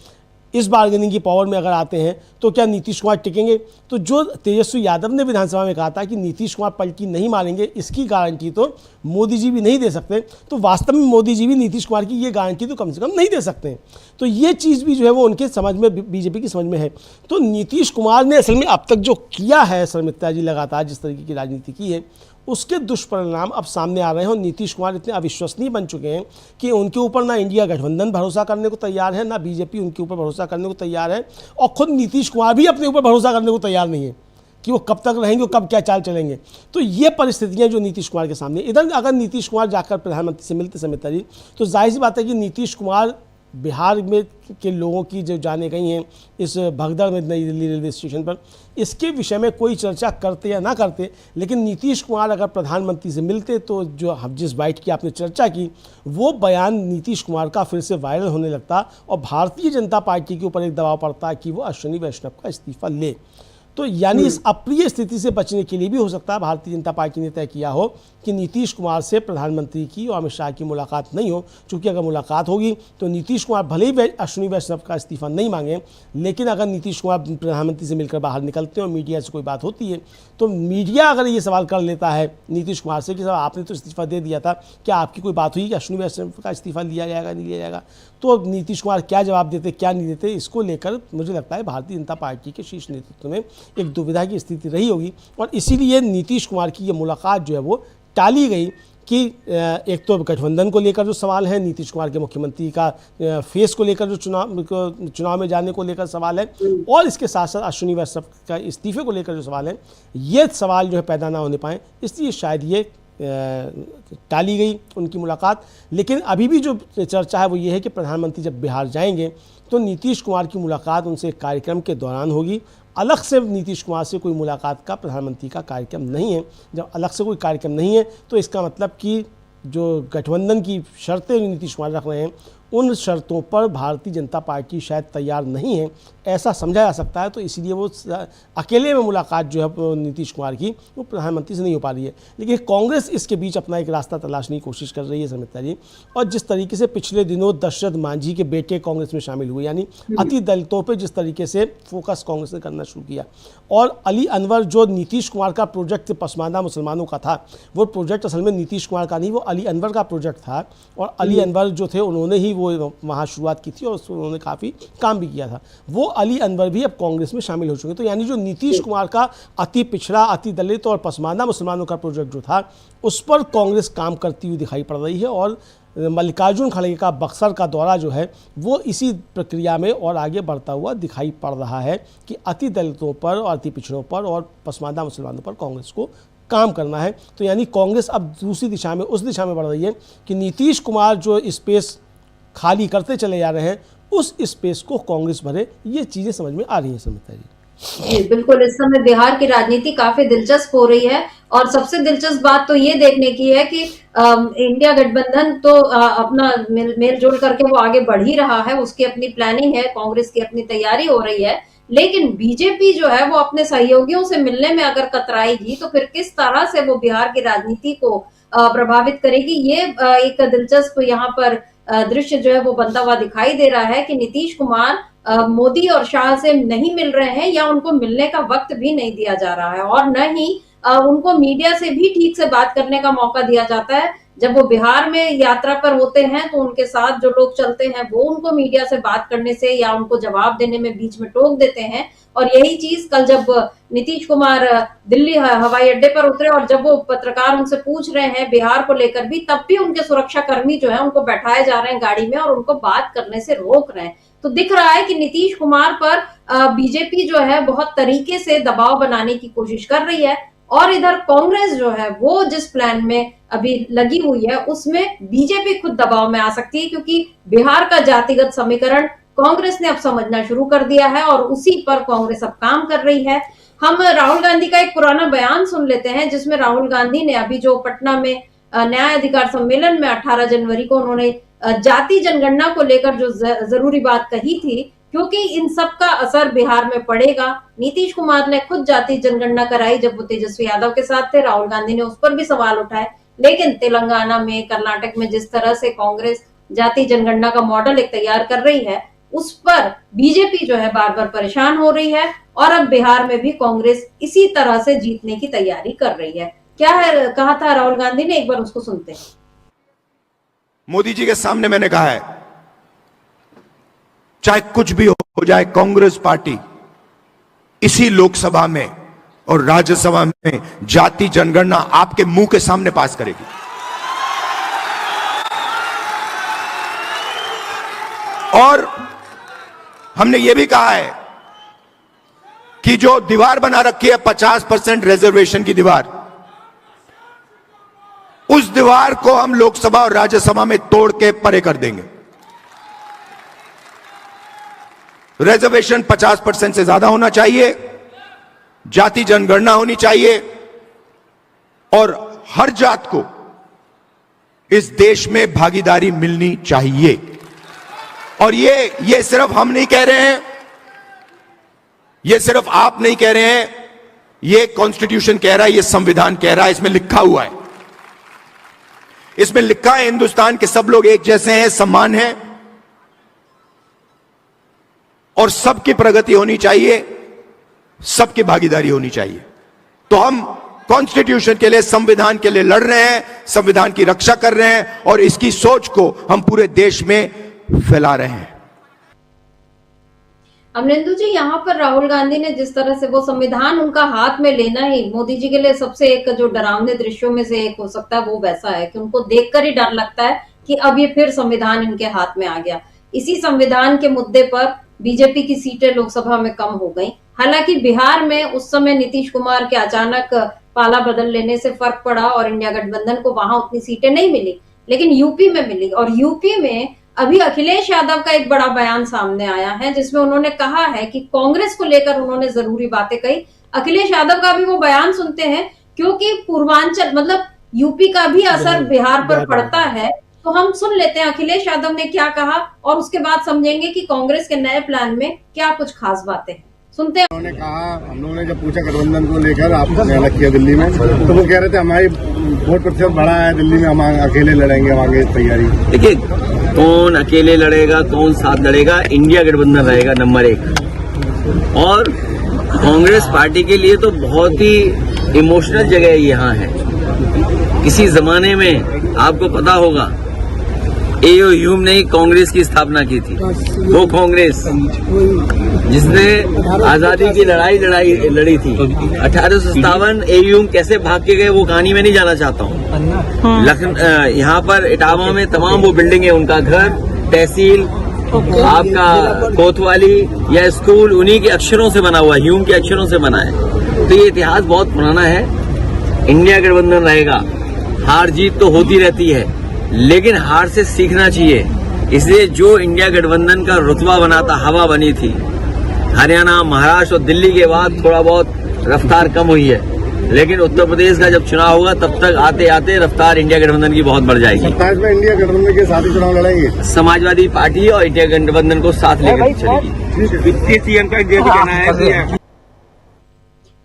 इस बार्गेनिंग की पावर में अगर आते हैं तो क्या नीतीश कुमार टिकेंगे? तो जो तेजस्वी यादव ने विधानसभा में कहा था कि नीतीश कुमार पलटी नहीं मारेंगे, इसकी गारंटी तो मोदी जी भी नहीं दे सकते, तो वास्तव में मोदी जी भी नीतीश कुमार की ये गारंटी तो कम से कम नहीं दे सकते हैं। तो ये चीज़ भी जो है वो उनके समझ में, बीजेपी की समझ में है। तो नीतीश कुमार ने असल में अब तक जो किया है शर्मिष्ठा जी, लगातार जिस तरीके की राजनीति की है, उसके दुष्परिणाम अब सामने आ रहे हैं और नीतीश कुमार इतने अविश्वसनीय बन चुके हैं कि उनके ऊपर ना इंडिया गठबंधन भरोसा करने को तैयार है, ना बीजेपी उनके ऊपर भरोसा करने को तैयार है, और खुद नीतीश कुमार भी अपने ऊपर भरोसा करने को तैयार नहीं है कि वो कब तक रहेंगे और कब क्या चाल चलेंगे। तो ये परिस्थितियां जो नीतीश कुमार के सामने, इधर अगर नीतीश कुमार जाकर प्रधानमंत्री से मिलते शर्मिष्ठा जी, तो जाहिर सी बात है कि नीतीश कुमार बिहार में के लोगों की जो जाने गई हैं इस भगदड़ में नई दिल्ली रेलवे स्टेशन पर, इसके विषय में कोई चर्चा करते या ना करते, लेकिन नीतीश कुमार अगर प्रधानमंत्री से मिलते तो जो जिस बाइट की आपने चर्चा की, वो बयान नीतीश कुमार का फिर से वायरल होने लगता और भारतीय जनता पार्टी के ऊपर एक दबाव पड़ता कि वो अश्विनी वैष्णव का इस्तीफा ले। तो यानी इस अप्रिय स्थिति से बचने के लिए भी हो सकता है भारतीय जनता पार्टी ने तय किया हो कि नीतीश कुमार से प्रधानमंत्री की और अमित शाह की मुलाकात नहीं हो, क्योंकि अगर मुलाकात होगी तो नीतीश कुमार भले ही अश्विनी वैष्णव का इस्तीफा नहीं मांगे, लेकिन अगर नीतीश कुमार प्रधानमंत्री से मिलकर बाहर निकलते हैं और मीडिया से कोई बात होती है, तो मीडिया अगर ये सवाल कर लेता है नीतीश कुमार से कि साहब आपने तो इस्तीफा दे दिया था, क्या आपकी कोई बात हुई कि अश्विनी वैष्णव का इस्तीफा लिया जाएगा नहीं लिया जाएगा, तो नीतीश कुमार क्या जवाब देते क्या नहीं देते, इसको लेकर मुझे लगता है भारतीय जनता पार्टी के शीर्ष नेतृत्व में एक दुविधा की स्थिति रही होगी। और इसीलिए नीतीश कुमार की ये मुलाकात जो है वो टाली गई कि एक तो गठबंधन को लेकर जो सवाल है, नीतीश कुमार के मुख्यमंत्री का फेस को लेकर जो चुनाव में जाने को लेकर सवाल है, और इसके साथ साथ अश्विनी वैष्णव का इस्तीफे को लेकर जो सवाल है, ये सवाल जो है पैदा ना होने पाए, इसलिए शायद ये टाली गई उनकी मुलाकात। लेकिन अभी भी जो चर्चा है वो ये है कि प्रधानमंत्री जब बिहार जाएंगे तो नीतीश कुमार की मुलाकात उनसे कार्यक्रम के दौरान होगी। अलग से नीतीश कुमार से कोई मुलाकात का प्रधानमंत्री का कार्यक्रम नहीं है। जब अलग से कोई कार्यक्रम नहीं है तो इसका मतलब कि जो गठबंधन की शर्तें नीतीश कुमार रख रहे हैं, उन शर्तों पर भारतीय जनता पार्टी शायद तैयार नहीं है, ऐसा समझा जा सकता है। तो इसीलिए वो अकेले में मुलाकात जो है नीतीश कुमार की वो प्रधानमंत्री से नहीं हो पा रही है। लेकिन कांग्रेस इसके बीच अपना एक रास्ता तलाशने की कोशिश कर रही है शर्मिष्ठा जी। और जिस तरीके से पिछले दिनों दशरथ मांझी के बेटे कांग्रेस में शामिल हुए, यानी अति दलितों पर जिस तरीके से फोकस कांग्रेस ने करना शुरू किया, और अली अनवर जो नीतीश कुमार का प्रोजेक्ट पसमानदा मुसलमानों का था, वो प्रोजेक्ट असल में नीतीश कुमार का नहीं, वो अली अनवर का प्रोजेक्ट था। और अली अनवर जो थे उन्होंने ही वो वहाँ शुरुआत की थी और उन्होंने काफ़ी काम भी किया था। वो अली अनवर भी अब कांग्रेस में शामिल हो चुके हैं। तो यानी जो नीतीश कुमार का अति पिछड़ा, अति दलित और पसमानदा मुसलमानों का प्रोजेक्ट जो था, उस पर कांग्रेस काम करती हुई दिखाई पड़ रही है। और मल्लिकार्जुन खड़गे का बक्सर का दौरा जो है वो इसी प्रक्रिया में और आगे बढ़ता हुआ दिखाई पड़ रहा है कि अति दलितों पर और अति पिछड़ों पर और पसमानदा मुसलमानों पर कांग्रेस को काम करना है। तो यानी कांग्रेस अब दूसरी दिशा में, उस दिशा में बढ़ रही है कि नीतीश कुमार जो स्पेस खाली करते चले जा रहे हैं, उस स्पेस को कांग्रेस भरे। ये चीजें समझ में आ रही हैं शर्मिष्ठा जी। जी बिल्कुल, इस समय बिहार की राजनीति काफी दिलचस्प हो रही है। और सबसे दिलचस्प बात तो ये देखने की है कि इंडिया गठबंधन तो अपना मेल जोल करके वो आगे बढ़ ही रहा है, उसकी अपनी प्लानिंग है, कांग्रेस की अपनी तैयारी हो रही है। लेकिन बीजेपी जो है वो अपने सहयोगियों से मिलने में अगर कतराएगी तो फिर किस तरह से वो बिहार की राजनीति को प्रभावित करेगी, ये एक दिलचस्प यहाँ पर दृश्य जो है वो बनता हुआ दिखाई दे रहा है कि नीतीश कुमार मोदी और शाह से नहीं मिल रहे हैं, या उनको मिलने का वक्त भी नहीं दिया जा रहा है, और न ही उनको मीडिया से भी ठीक से बात करने का मौका दिया जाता है। जब वो बिहार में यात्रा पर होते हैं तो उनके साथ जो लोग चलते हैं वो उनको मीडिया से बात करने से या उनको जवाब देने में बीच में टोक देते हैं। और यही चीज कल जब नीतीश कुमार दिल्ली हवाई अड्डे पर उतरे और जब वो पत्रकार उनसे पूछ रहे हैं बिहार को लेकर भी, तब भी उनके सुरक्षा कर्मी जो है उनको बैठाए जा रहे हैं गाड़ी में और उनको बात करने से रोक रहे हैं। तो दिख रहा है कि नीतीश कुमार पर बीजेपी जो है बहुत तरीके से दबाव बनाने की कोशिश कर रही है। और इधर कांग्रेस जो है वो जिस प्लान में अभी लगी हुई है उसमें बीजेपी खुद दबाव में आ सकती है, क्योंकि बिहार का जातिगत समीकरण कांग्रेस ने अब समझना शुरू कर दिया है और उसी पर कांग्रेस अब काम कर रही है। हम राहुल गांधी का एक पुराना बयान सुन लेते हैं, जिसमें राहुल गांधी ने अभी जो पटना में न्याय अधिकार सम्मेलन में 18 जनवरी को उन्होंने जाति जनगणना को लेकर जो जरूरी बात कही थी, क्योंकि इन सब का असर बिहार में पड़ेगा। नीतीश कुमार ने खुद जाति जनगणना कराई जब वो तेजस्वी यादव के साथ थे, राहुल गांधी ने उस पर भी सवाल उठाए। लेकिन तेलंगाना में, कर्नाटक में जिस तरह से कांग्रेस जाति जनगणना का मॉडल एक तैयार कर रही है, उस पर बीजेपी जो है बार बार परेशान हो रही है और अब बिहार में भी कांग्रेस इसी तरह से जीतने की तैयारी कर रही है। क्या है कहा था राहुल गांधी ने, एक बार उसको सुनते हैं। मोदी जी के सामने मैंने कहा है, चाहे कुछ भी हो जाए, कांग्रेस पार्टी इसी लोकसभा में और राज्यसभा में जाति जनगणना आपके मुंह के सामने पास करेगी। और हमने यह भी कहा है कि जो दीवार बना रखी है 50% रिजर्वेशन की दीवार, उस दीवार को हम लोकसभा और राज्यसभा में तोड़ के परे कर देंगे। रिजर्वेशन 50% से ज्यादा होना चाहिए, जाति जनगणना होनी चाहिए और हर जात को इस देश में भागीदारी मिलनी चाहिए। और ये सिर्फ हम नहीं कह रहे हैं, ये सिर्फ आप नहीं कह रहे हैं, ये कॉन्स्टिट्यूशन कह रहा है, ये संविधान कह रहा है, इसमें लिखा हुआ है। इसमें लिखा है हिंदुस्तान के सब लोग एक जैसे हैं, समान हैं और सबकी प्रगति होनी चाहिए, सबकी भागीदारी होनी चाहिए। तो हम कॉन्स्टिट्यूशन के लिए, संविधान के लिए लड़ रहे हैं, संविधान की रक्षा कर रहे हैं और इसकी सोच को हम पूरे देश में फैला रहे हैं। अमरेंदु जी, यहाँ पर राहुल गांधी ने जिस तरह से वो संविधान उनका हाथ में लेना ही मोदी जी के लिए सबसे एक जो डरावने दृश्यों में से एक हो सकता है, वो वैसा है कि उनको देखकर ही डर लगता है कि अब ये फिर संविधान इनके हाथ में आ गया। इसी संविधान के मुद्दे पर बीजेपी की सीटें लोकसभा में कम हो गई। हालांकि बिहार में उस समय नीतीश कुमार के अचानक पाला बदल लेने से फर्क पड़ा और इंडिया गठबंधन को वहां उतनी सीटें नहीं मिली, लेकिन यूपी में मिली। और यूपी में अभी अखिलेश यादव का एक बड़ा बयान सामने आया है जिसमें उन्होंने कहा है कि कांग्रेस को लेकर उन्होंने जरूरी बातें कही। अखिलेश यादव का भी वो बयान सुनते हैं, क्योंकि पूर्वांचल मतलब यूपी का भी असर बिहार पर पड़ता है। तो हम सुन लेते हैं अखिलेश यादव ने क्या कहा और उसके बाद समझेंगे कि कांग्रेस के नए प्लान में क्या कुछ खास बातें हैं। सुनते हैं। उन्होंने कहा, हम लोगों ने जब पूछा गठबंधन को लेकर, आपने अलग किया दिल्ली में, तो वो कह रहे थे हमारी वोट प्रतिशत बढ़ा है दिल्ली में, हम अकेले लड़ेंगे, हम आगे तैयारी। देखिए, कौन अकेले लड़ेगा, कौन साथ लड़ेगा, इंडिया गठबंधन रहेगा नंबर 1। और कांग्रेस पार्टी के लिए तो बहुत ही इमोशनल जगह यहाँ है। किसी जमाने में आपको पता होगा, एओ ह्यूम ने कांग्रेस की स्थापना की थी। वो कांग्रेस जिसने आजादी की लड़ाई लड़ी थी 1857। एओ कैसे भाग के गए वो कहानी में नहीं जाना चाहता हूँ। यहाँ पर इटावा में तमाम वो बिल्डिंग उनका घर, तहसील, आपका कोतवाली या स्कूल उन्हीं के अक्षरों से बना हुआ, ह्यूम के अक्षरों से बना है। तो ये इतिहास बहुत पुराना है। इंडिया गठबंधन रहेगा। हार जीत तो होती रहती है, लेकिन हार से सीखना चाहिए। इसलिए जो इंडिया गठबंधन का रुतबा बना था, हवा बनी थी, हरियाणा, महाराष्ट्र और दिल्ली के बाद थोड़ा बहुत रफ्तार कम हुई है, लेकिन उत्तर प्रदेश का जब चुनाव होगा तब तक आते आते रफ्तार इंडिया गठबंधन की बहुत बढ़ जाएगी। 27 में इंडिया गठबंधन के साथ ही चुनाव लड़ेंगे। समाजवादी पार्टी और इंडिया गठबंधन को साथ लेकर चलेगी। वित्तीय सीएम का ये भी कहना है।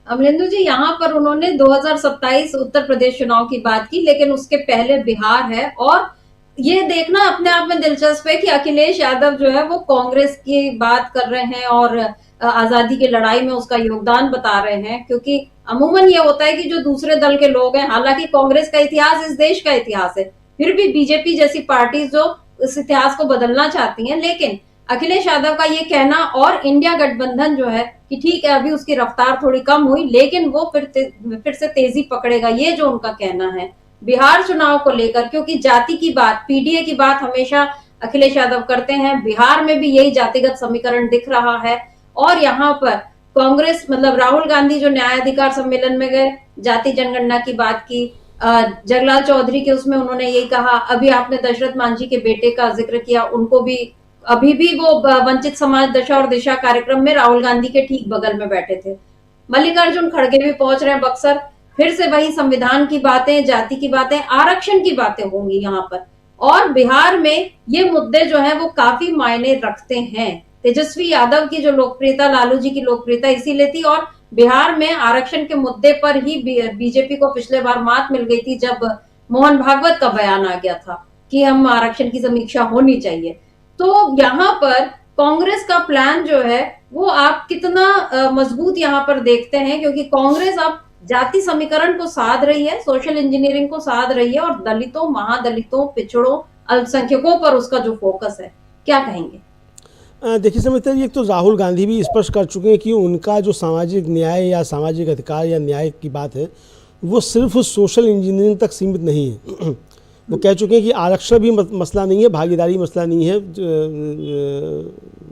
अमरेंदु जी, यहाँ पर उन्होंने 2027 उत्तर प्रदेश चुनाव की बात की, लेकिन उसके पहले बिहार है। और ये देखना अपने आप में दिलचस्प है कि अखिलेश यादव जो है वो कांग्रेस की बात कर रहे हैं और आजादी की लड़ाई में उसका योगदान बता रहे हैं, क्योंकि अमूमन ये होता है कि जो दूसरे दल के लोग हैं, हालांकि कांग्रेस का इतिहास इस देश का इतिहास है, फिर भी बीजेपी जैसी पार्टी जो इस इतिहास को बदलना चाहती हैं। लेकिन अखिलेश यादव का ये कहना और इंडिया गठबंधन जो है कि ठीक है अभी उसकी रफ्तार थोड़ी कम हुई, लेकिन वो फिर से तेजी पकड़ेगा, ये जो उनका कहना है बिहार चुनाव को लेकर। क्योंकि जाति की बात, पीडीए की बात हमेशा अखिलेश यादव करते हैं। बिहार में भी यही जातिगत समीकरण दिख रहा है। और यहाँ पर कांग्रेस मतलब राहुल गांधी जो न्याय अधिकार सम्मेलन में गए, जाति जनगणना की बात की, जगलाल चौधरी के उसमें उन्होंने यही कहा। अभी आपने दशरथ मांझी के बेटे का जिक्र किया, उनको भी अभी भी वो वंचित समाज दशा और दिशा कार्यक्रम में राहुल गांधी के ठीक बगल में बैठे थे। मल्लिकार्जुन खड़गे भी पहुंच रहे हैं बक्सर, फिर से वही संविधान की बातें, जाति की बातें, आरक्षण की बातें होंगी यहाँ पर। और बिहार में ये मुद्दे जो है वो काफी मायने रखते हैं। तेजस्वी यादव की जो लोकप्रियता, लालू जी की लोकप्रियता इसीलिए थी, और बिहार में आरक्षण के मुद्दे पर ही बीजेपी को पिछले बार मात मिल गई थी जब मोहन भागवत का बयान आ गया था कि हम आरक्षण की समीक्षा होनी चाहिए। तो यहाँ पर कांग्रेस का प्लान जो है वो आप कितना मजबूत यहाँ पर देखते हैं, क्योंकि कांग्रेस अब जाति समीकरण को साध रही है, सोशल इंजीनियरिंग को साध रही है और दलितों, महादलितों, पिछड़ों, अल्पसंख्यकों पर उसका जो फोकस है, क्या कहेंगे? देखिए समिता जी, एक तो राहुल गांधी भी स्पष्ट कर चुके हैं कि उनका जो सामाजिक न्याय या सामाजिक अधिकार या न्याय की बात है वो सिर्फ सोशल इंजीनियरिंग तक सीमित नहीं है। वो कह चुके हैं कि आरक्षण भी मसला नहीं है, भागीदारी मसला नहीं है,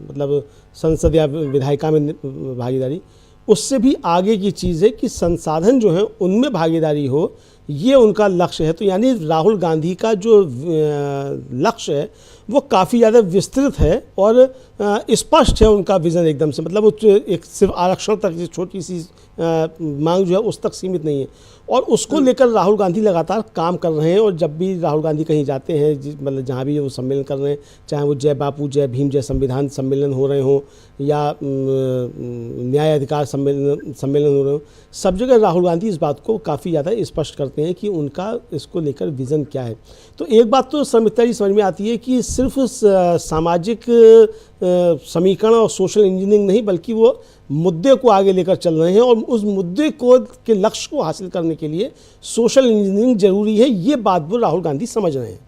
मतलब संसद या विधायिका में भागीदारी, उससे भी आगे की चीज़ है कि संसाधन जो है उनमें भागीदारी हो, ये उनका लक्ष्य है। तो यानी राहुल गांधी का जो लक्ष्य है वो काफ़ी ज़्यादा विस्तृत है और स्पष्ट है उनका विज़न एकदम से, मतलब वो एक सिर्फ आरक्षण तक छोटी सी मांग जो है उस तक सीमित नहीं है और उसको लेकर राहुल गांधी लगातार काम कर रहे हैं। और जब भी राहुल गांधी कहीं जाते हैं, मतलब जहाँ भी वो सम्मेलन कर रहे हैं, चाहे वो जय बापू जय भीम जय संविधान सम्मेलन हो रहे हों या न्याय अधिकार सम्मेलन हो रहे हों, सब जगह राहुल गांधी इस बात को काफ़ी ज़्यादा स्पष्ट करते हैं कि उनका इसको लेकर विज़न क्या है। तो एक बात तो समिता जी समझ में आती है कि सिर्फ सामाजिक समीकरण और सोशल इंजीनियरिंग नहीं, बल्कि वो मुद्दे को आगे लेकर चल रहे हैं और उस मुद्दे को के लक्ष्य को हासिल करने के लिए सोशल इंजीनियरिंग जरूरी है, ये बात वो राहुल गांधी समझ रहे हैं।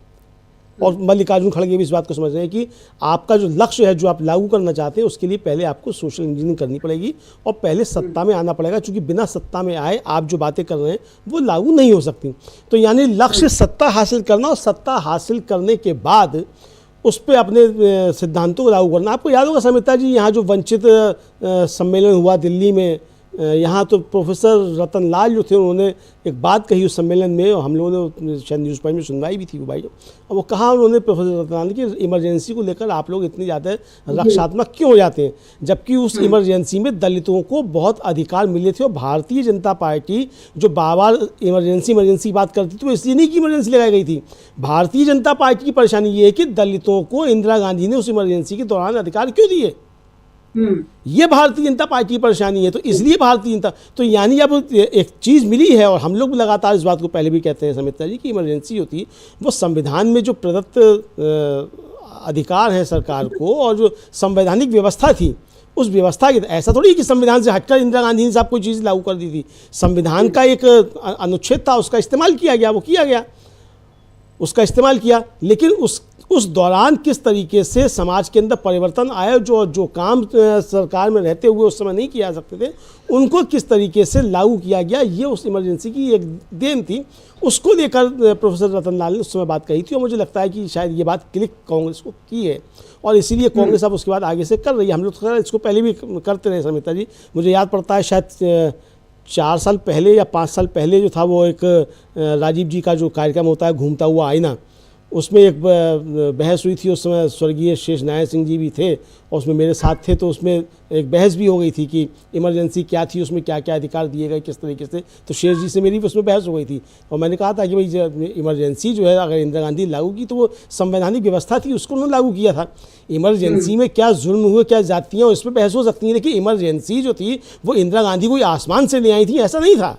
और मल्लिकार्जुन खड़गे भी इस बात को समझ रहे हैं कि आपका जो लक्ष्य है, जो आप लागू करना चाहते हैं, उसके लिए पहले आपको सोशल इंजीनियरिंग करनी पड़ेगी और पहले सत्ता में आना पड़ेगा, क्योंकि बिना सत्ता में आए आप जो बातें कर रहे हैं वो लागू नहीं हो सकती। तो यानी लक्ष्य सत्ता हासिल करना और सत्ता हासिल करने के बाद उस पर अपने सिद्धांतों को लागू करना। आपको याद होगा समिता जी, यहाँ जो वंचित सम्मेलन हुआ दिल्ली में, यहाँ तो प्रोफेसर रतन लाल जो थे उन्होंने एक बात कही उस सम्मेलन में, और हम लोगों ने शायद न्यूज़ पॉइंट में सुनवाई भी थी वो भाई, और वो कहा उन्होंने प्रोफेसर रतन लाल की इमरजेंसी को लेकर आप लोग इतनी ज़्यादा रक्षात्मक क्यों हो जाते हैं, जबकि उस इमरजेंसी में दलितों को बहुत अधिकार मिले थे। और भारतीय जनता पार्टी जो बार बार इमरजेंसी बात करती थी, वो इसलिए नहीं कि इमरजेंसी लगाई गई थी। भारतीय जनता पार्टी की परेशानी ये है कि दलितों को इंदिरा गांधी ने उस इमरजेंसी के दौरान अधिकार क्यों दिए, ये भारतीय जनता पार्टी की परेशानी है। तो इसलिए भारतीय जनता, तो यानी अब एक चीज़ मिली है, और हम लोग भी लगातार इस बात को पहले भी कहते हैं समिता जी कि इमरजेंसी होती है वो संविधान में जो प्रदत्त अधिकार है सरकार को और जो संवैधानिक व्यवस्था थी उस व्यवस्था की, ऐसा थोड़ी कि संविधान से हटकर इंदिरा गांधी ने साहब कोई चीज़ लागू कर दी थी। संविधान का एक अनुच्छेद था, उसका इस्तेमाल किया गया, वो किया गया, उसका इस्तेमाल किया, लेकिन उस दौरान किस तरीके से समाज के अंदर परिवर्तन आया, जो काम सरकार में रहते हुए उस समय नहीं किया जा सकते थे, उनको किस तरीके से लागू किया गया, ये उस इमरजेंसी की एक देन थी। उसको लेकर प्रोफेसर रतन लाल ने उस समय बात कही थी और मुझे लगता है कि शायद ये बात क्लिक कांग्रेस को की है और इसीलिए कांग्रेस अब उसके बाद आगे से कर रही है। हम लोग इसको पहले भी करते रहे समिता जी, मुझे याद पड़ता है शायद 4 साल पहले या 5 साल पहले जो था वो एक राजीव जी का जो कार्यक्रम होता है घूमता हुआ आईना, उसमें एक बहस हुई थी। उस समय स्वर्गीय शेष नारायण सिंह जी भी थे और उसमें मेरे साथ थे, तो उसमें एक बहस भी हो गई थी कि इमरजेंसी क्या थी, उसमें क्या क्या अधिकार दिए गए, किस तरीके से। तो शेष जी से मेरी भी उसमें बहस हो गई थी और मैंने कहा था कि भाई इमरजेंसी जो है अगर इंदिरा गांधी लागू की तो वो संवैधानिक व्यवस्था थी, उसको उन्होंने लागू किया था। इमरजेंसी में क्या जुर्म हुए, क्या जातियाँ, इस पर बहस हो सकती है, लेकिन इमरजेंसी जो थी वो इंदिरा गांधी कोई आसमान से ले आई थी, ऐसा नहीं था।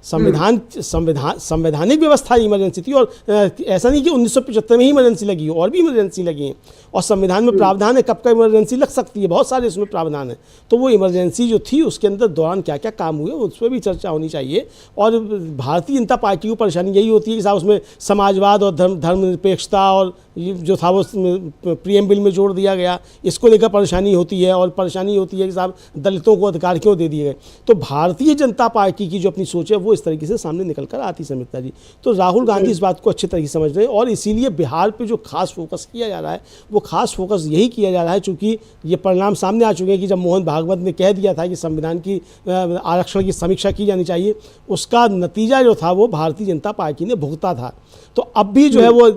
संवैधानिक व्यवस्था इमरजेंसी थी और ऐसा नहीं कि 1975 में ही इमरजेंसी लगी हो, और भी इमरजेंसी लगी है और संविधान में प्रावधान है कब का इमरजेंसी लग सकती है, बहुत सारे इसमें प्रावधान है। तो वो इमरजेंसी जो थी उसके अंदर दौरान क्या क्या काम हुए उस पर भी चर्चा होनी चाहिए। और भारतीय जनता पार्टी की परेशानी यही होती है कि साहब उसमें समाजवाद और धर्मनिरपेक्षता और जो था वो प्रीएम्बल में जोड़ दिया गया, इसको लेकर परेशानी होती है। और परेशानी होती है कि साहब दलितों को अधिकार क्यों दे दिए गए। तो भारतीय जनता पार्टी की जो अपनी सोच है वो इस तरीके से सामने निकल कर आती समिता जी। तो राहुल गांधी इस बात को अच्छे तरीके से समझ रहे हैं और इसीलिए बिहार पे जो खास फोकस किया जा रहा है वो खास फोकस यही किया जा रहा है, चूँकि ये परिणाम सामने आ चुके हैं कि जब मोहन भागवत ने कह दिया था कि संविधान की आरक्षण की समीक्षा की जानी चाहिए, उसका नतीजा जो था वो भारतीय जनता पार्टी ने भुगता था। तो अब भी जो है वो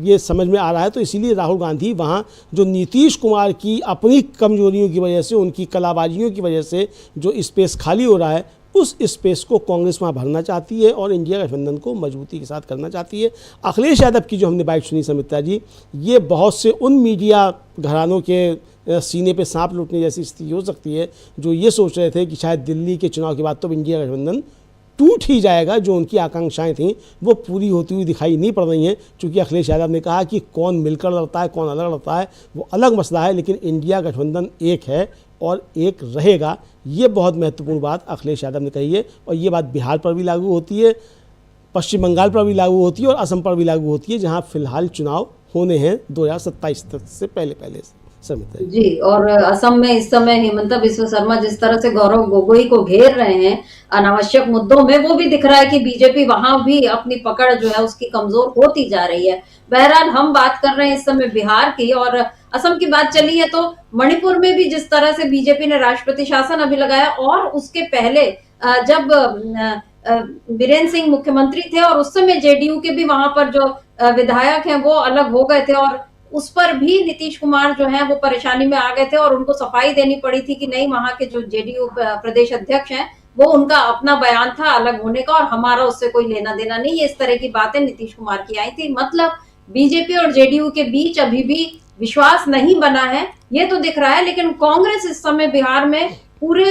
ये समझ में आ रहा है। तो इसीलिए राहुल गांधी वहाँ जो नीतीश कुमार की अपनी कमजोरियों की वजह से, उनकी कलाबाजियों की वजह से जो स्पेस खाली हो रहा है, उस स्पेस को कांग्रेस वहाँ भरना चाहती है और इंडिया गठबंधन को मजबूती के साथ करना चाहती है। अखिलेश यादव की जो हमने बात सुनी समिता जी, ये बहुत से उन मीडिया घरानों के सीने पे सांप लूटने जैसी स्थिति हो सकती है जो ये सोच रहे थे कि शायद दिल्ली के चुनाव के बाद तो इंडिया गठबंधन टूट ही जाएगा। जो उनकी आकांक्षाएं थीं वो पूरी होती हुई दिखाई नहीं पड़ रही हैं। चूँकि अखिलेश यादव ने कहा कि कौन मिलकर लड़ता है कौन अलग लड़ता है वो अलग मसला है, लेकिन इंडिया गठबंधन एक है और एक रहेगा। ये बहुत महत्वपूर्ण बात अखिलेश यादव ने कही है और ये बात बिहार पर भी लागू होती है, पश्चिम बंगाल पर भी लागू होती है और असम पर भी लागू होती है, जहाँ फिलहाल चुनाव होने हैं 2027 तक से पहले समिति जी। और असम में इस समय हिमंता बिस्वा शर्मा जिस तरह से गौरव गोगोई को घेर रहे हैं अनावश्यक मुद्दों में, वो भी दिख रहा है कि बीजेपी वहां भी अपनी पकड़ जो है उसकी कमजोर होती जा रही है। बहरहाल हम बात कर रहे हैं इस समय बिहार की, और असम की बात चली है तो मणिपुर में भी जिस तरह से बीजेपी ने राष्ट्रपति शासन अभी लगाया, और उसके पहले जब बीरेन सिंह मुख्यमंत्री थे और उस समय जेडीयू के भी वहां पर जो विधायक हैं वो अलग हो गए थे, और उस पर भी नीतीश कुमार जो है वो परेशानी में आ गए थे और उनको सफाई देनी पड़ी थी कि नहीं, वहां के जो जेडीयू प्रदेश अध्यक्ष हैं वो उनका अपना बयान था अलग होने का और हमारा उससे कोई लेना देना नहीं है। इस तरह की बातें नीतीश कुमार की आई थी। मतलब बीजेपी और जेडीयू के बीच अभी भी विश्वास नहीं बना है, ये तो दिख रहा है। लेकिन कांग्रेस इस समय बिहार में पूरे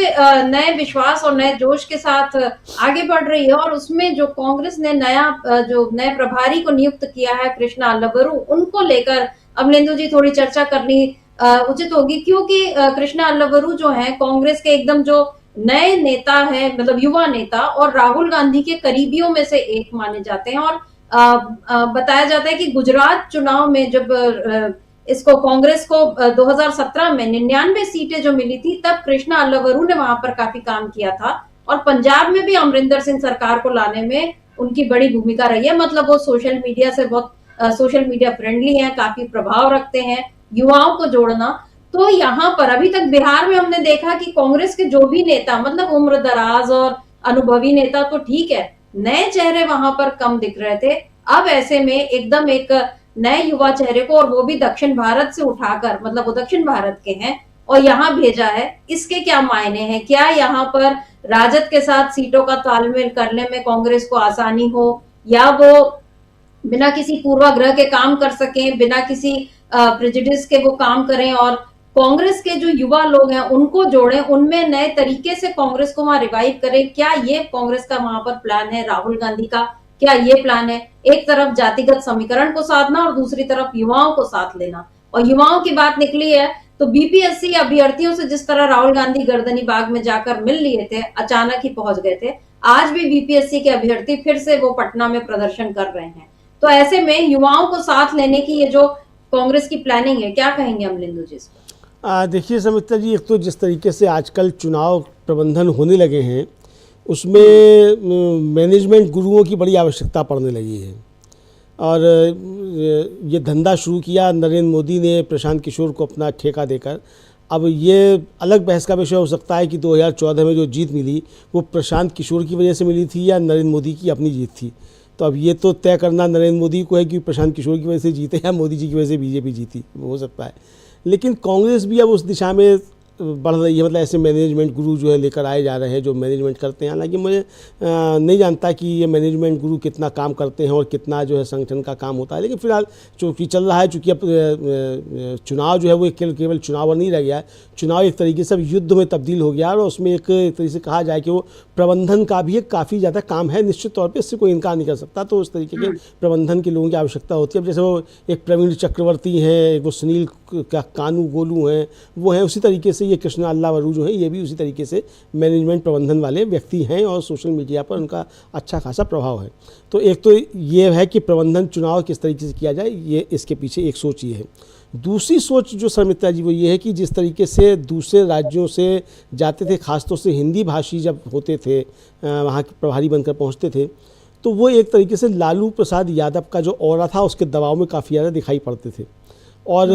नए विश्वास और नए जोश के साथ आगे बढ़ रही है, और उसमें जो कांग्रेस ने जो नए प्रभारी को नियुक्त किया है कृष्णा अल्लबरू, उनको लेकर अमलेंदु जी थोड़ी चर्चा करनी उचित होगी, क्योंकि कृष्णा अल्लबरू जो है कांग्रेस के एकदम जो नए नेता है, मतलब युवा नेता, और राहुल गांधी के करीबियों में से एक माने जाते हैं। और बताया जाता है कि गुजरात चुनाव में जब इसको कांग्रेस को 2017 में 99 सीटें जो मिली थी, तब कृष्णा अल्लबरू ने वहां पर काफी काम किया था, और पंजाब में भी अमरिंदर सिंह सरकार को लाने में उनकी बड़ी भूमिका रही है। मतलब वो सोशल मीडिया से बहुत सोशल मीडिया फ्रेंडली हैं, काफी प्रभाव रखते हैं युवाओं को जोड़ना। तो यहाँ पर अभी तक बिहार में हमने देखा कि कांग्रेस के जो भी नेता, मतलब उम्र दराज और अनुभवी नेता तो ठीक है, नए चेहरे वहां पर कम दिख रहे थे। अब ऐसे में एकदम एक नए युवा चेहरे को, और वो भी दक्षिण भारत से उठाकर, मतलब वो दक्षिण भारत के हैं और यहाँ भेजा है, इसके क्या मायने हैं? क्या यहाँ पर राजद के साथ सीटों का तालमेल करने में कांग्रेस को आसानी हो, या वो बिना किसी पूर्वाग्रह के काम कर सकें, बिना किसी प्रेजुडिस के वो काम करें और कांग्रेस के जो युवा लोग हैं उनको जोड़ें, उनमें नए तरीके से कांग्रेस को वहां रिवाइव करें? क्या ये कांग्रेस का वहां पर प्लान है? राहुल गांधी का क्या ये प्लान है? एक तरफ जातिगत समीकरण को साधना और दूसरी तरफ युवाओं को साथ लेना। और युवाओं की बात निकली है तो बीपीएससी अभ्यर्थियों से जिस तरह राहुल गांधी गर्दनी बाग में जाकर मिल लिए थे, अचानक ही पहुंच गए थे, आज भी बीपीएससी के अभ्यर्थी फिर से वो पटना में प्रदर्शन कर रहे हैं। तो ऐसे में युवाओं को साथ लेने की ये जो कांग्रेस की प्लानिंग है, क्या कहेंगे अमलिंदु जी इस पर? देखिए समिता जी, एक तो जिस तरीके से आजकल चुनाव प्रबंधन होने लगे हैं उसमें मैनेजमेंट गुरुओं की बड़ी आवश्यकता पड़ने लगी है। और ये धंधा शुरू किया नरेंद्र मोदी ने प्रशांत किशोर को अपना ठेका देकर। अब ये अलग बहस का विषय हो सकता है कि 2014 में जो जीत मिली वो प्रशांत किशोर की वजह से मिली थी या नरेंद्र मोदी की अपनी जीत थी। तो अब ये तो तय करना नरेंद्र मोदी को है कि प्रशांत किशोर की वजह से जीते या मोदी जी की वजह से बीजेपी जीती, वो हो सकता है। लेकिन कांग्रेस भी अब उस दिशा में बढ़ रही है, मतलब ऐसे मैनेजमेंट गुरु जो है लेकर आए जा रहे हैं जो मैनेजमेंट करते हैं। हालांकि मुझे नहीं जानता कि ये मैनेजमेंट गुरु कितना काम करते हैं और कितना जो है संगठन का काम होता है, लेकिन फिलहाल चूँकि चल रहा है, चूँकि अब चुनाव जो है वो केवल चुनाव नहीं रह गया है, चुनाव एक तरीके से युद्ध में तब्दील हो गया और उसमें एक तरीके से कहा जाए कि वो प्रबंधन का भी एक काफ़ी ज़्यादा काम है, निश्चित तौर पर इससे कोई इनकार नहीं कर सकता। तो उस तरीके के प्रबंधन के लोगों की आवश्यकता होती है। अब जैसे वो एक प्रवीण चक्रवर्ती हैं, एक वो सुनील कानू गोलू हैं, वो हैं, उसी तरीके से ये कृष्णा अल्लावरू जो है ये भी उसी तरीके से मैनेजमेंट प्रबंधन वाले व्यक्ति हैं और सोशल मीडिया पर उनका अच्छा खासा प्रभाव है। तो एक तो ये है कि प्रबंधन चुनाव किस तरीके से किया जाए, ये इसके पीछे एक सोच ये है। दूसरी सोच जो शर्मिष्ठा जी वो ये है कि जिस तरीके से दूसरे राज्यों से जाते थे, खासतौर से हिंदी भाषी जब होते थे वहाँ के प्रभारी बनकर पहुँचते थे, तो वो एक तरीके से लालू प्रसाद यादव का जो ऑरा था उसके दबाव में काफ़ी ज़्यादा दिखाई पड़ते थे। और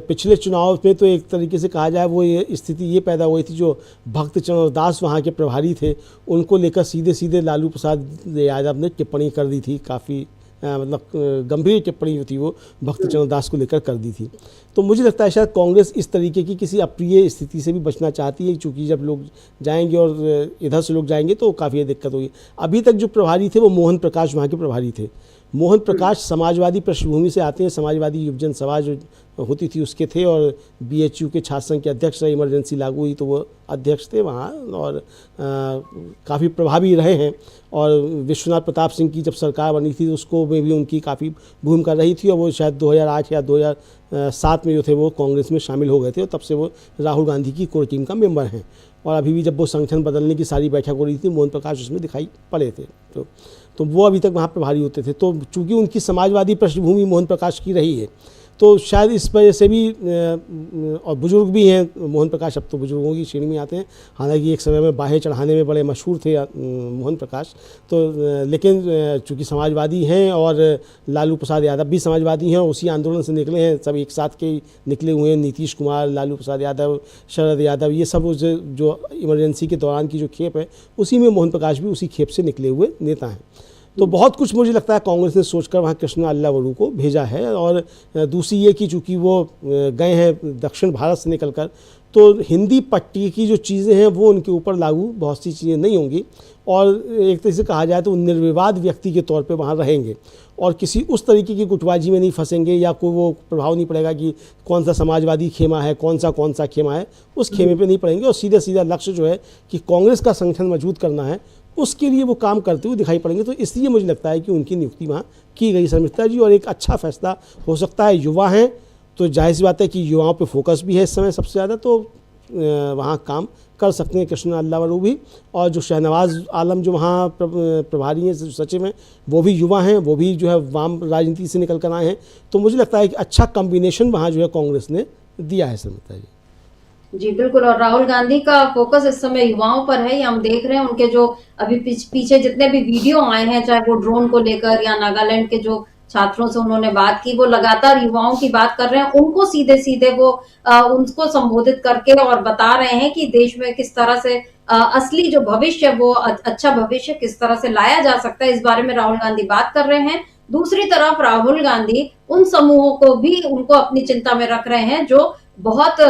पिछले चुनाव में तो एक तरीके से कहा जाए वो ये स्थिति ये पैदा हुई थी, जो भक्त चंद्र दास वहाँ के प्रभारी थे उनको लेकर सीधे सीधे लालू प्रसाद यादव ने टिप्पणी कर दी थी, काफ़ी मतलब गंभीर टिप्पणी थी वो भक्त चंद्र दास को लेकर कर दी थी। तो मुझे लगता है शायद कांग्रेस इस तरीके की किसी अप्रिय स्थिति से भी बचना चाहती है, क्योंकि जब लोग जाएंगे और इधर से लोग जाएंगे तो काफ़ी दिक्कत होगी। अभी तक जो प्रभारी थे वो मोहन प्रकाश वहाँ के प्रभारी थे। मोहन प्रकाश समाजवादी पृष्ठभूमि से आते हैं, समाजवादी युवजन सभा जो होती थी उसके थे, और BHU के छात्र संघ के अध्यक्ष रहे, इमरजेंसी लागू हुई तो वो अध्यक्ष थे वहाँ, और काफ़ी प्रभावी रहे हैं। और विश्वनाथ प्रताप सिंह की जब सरकार बनी थी तो उसको में भी उनकी काफ़ी भूमिका रही थी, और वो शायद 2008 या 2007 में जो थे वो कांग्रेस में शामिल हो गए थे, और तब से वो राहुल गांधी की कोर टीम का मेंबर हैं। और अभी भी जब वो संगठन बदलने की सारी बैठक हो रही थी, मोहन प्रकाश उसमें दिखाई पड़े थे, तो वो अभी तक वहाँ प्रभारी होते थे। तो चूँकि उनकी समाजवादी पृष्ठभूमि मोहन प्रकाश की रही है, तो शायद इस वजह से भी, और बुजुर्ग भी हैं मोहन प्रकाश, अब तो बुजुर्गों की श्रेणी में आते हैं। हालांकि एक समय में बाहें चढ़ाने में बड़े मशहूर थे मोहन प्रकाश, तो लेकिन चूँकि समाजवादी हैं और लालू प्रसाद यादव भी समाजवादी हैं, और उसी आंदोलन से निकले हैं, सब एक साथ के निकले हुए हैं। नीतीश कुमार, लालू प्रसाद यादव, शरद यादव, ये सब जो इमरजेंसी के दौरान की जो खेप है, उसी में मोहन प्रकाश भी उसी खेप से निकले हुए नेता हैं। तो बहुत कुछ मुझे लगता है कांग्रेस ने सोचकर वहाँ कृष्णा अल्लावरू को भेजा है। और दूसरी ये कि चूँकि वो गए हैं दक्षिण भारत से निकलकर, तो हिंदी पट्टी की जो चीज़ें हैं वो उनके ऊपर लागू बहुत सी चीज़ें नहीं होंगी, और एक तरह से कहा जाए तो निर्विवाद व्यक्ति के तौर पे वहाँ रहेंगे, और किसी उस तरीके की गुटबाजी में नहीं फंसेंगे, या कोई वो प्रभाव नहीं पड़ेगा कि कौन सा समाजवादी खेमा है, कौन सा खेमा है, उस खेमे पे नहीं पड़ेंगे। और सीधा लक्ष्य जो है कि कांग्रेस का संगठन मजबूत करना है, उसके लिए वो काम करते हुए दिखाई पड़ेंगे। तो इसलिए मुझे लगता है कि उनकी नियुक्ति वहाँ की गई शर्मिष्ठा जी, और एक अच्छा फैसला हो सकता है। युवा हैं तो जाहिर सी बात है कि युवाओं पे फोकस भी है इस समय सबसे ज़्यादा, तो वहाँ काम कर सकते हैं कृष्णा अल्लावरू भी। और जो शहनवाज आलम जो वहाँ प्रभारी हैं, सचिव हैं, वो भी युवा हैं, वो भी जो है वाम राजनीति से निकल कर आए हैं। तो मुझे लगता है कि अच्छा कॉम्बिनेशन वहाँ जो है कांग्रेस ने दिया है शर्मिष्ठा जी। जी बिल्कुल। और राहुल गांधी का फोकस इस समय युवाओं पर है, ये हम देख रहे हैं। उनके जो अभी पीछे जितने भी वीडियो आए हैं, चाहे वो ड्रोन को लेकर या नागालैंड के जो छात्रों से उन्होंने बात की, वो लगातार युवाओं की बात कर रहे हैं। उनको सीधे वो उनको संबोधित करके और बता रहे हैं कि देश में किस तरह से असली जो भविष्य, वो अच्छा भविष्य किस तरह से लाया जा सकता है, इस बारे में राहुल गांधी बात कर रहे हैं। दूसरी तरफ राहुल गांधी उन समूहों को भी उनको अपनी चिंता में रख रहे हैं जो बहुत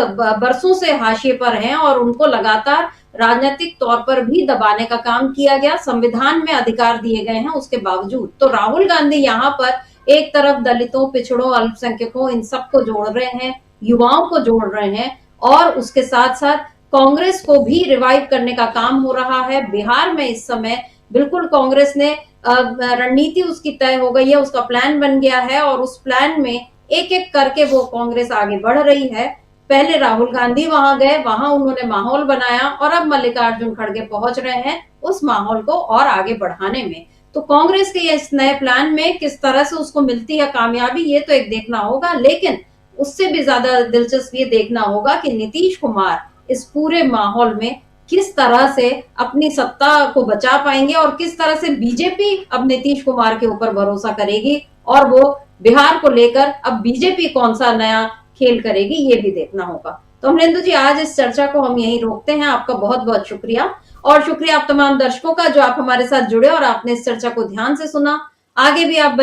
बरसों से हाशिए पर हैं, और उनको लगातार राजनीतिक तौर पर भी दबाने का काम किया गया। संविधान में अधिकार दिए गए हैं उसके बावजूद। तो राहुल गांधी यहाँ पर एक तरफ दलितों, पिछड़ों, अल्पसंख्यकों, इन सबको जोड़ रहे हैं, युवाओं को जोड़ रहे हैं, और उसके साथ साथ कांग्रेस को भी रिवाइव करने का काम हो रहा है। बिहार में इस समय बिल्कुल कांग्रेस ने रणनीति उसकी तय हो गई है, उसका प्लान बन गया है, और उस प्लान में एक एक करके वो कांग्रेस आगे बढ़ रही है। पहले राहुल गांधी वहां गए, वहां उन्होंने माहौल बनाया, और अब मल्लिकार्जुन खड़गे पहुंच रहे हैं उस माहौल को और आगे बढ़ाने में। तो कांग्रेस के इस नए प्लान में किस तरह से उसको मिलती है कामयाबी, ये तो एक देखना होगा। लेकिन उससे भी ज्यादा दिलचस्प ये देखना होगा कि नीतीश कुमार इस पूरे माहौल में किस तरह से अपनी सत्ता को बचा पाएंगे, और किस तरह से बीजेपी अब नीतीश कुमार के ऊपर भरोसा करेगी, और वो बिहार को लेकर अब बीजेपी कौन सा नया खेल करेगी, ये भी देखना होगा। तो अमरेंदु जी, आज इस चर्चा को हम यहीं रोकते हैं। आपका बहुत बहुत शुक्रिया, और शुक्रिया आप तमाम दर्शकों का जो आप हमारे साथ जुड़े और आपने इस चर्चा को ध्यान से सुना। आगे भी आप बने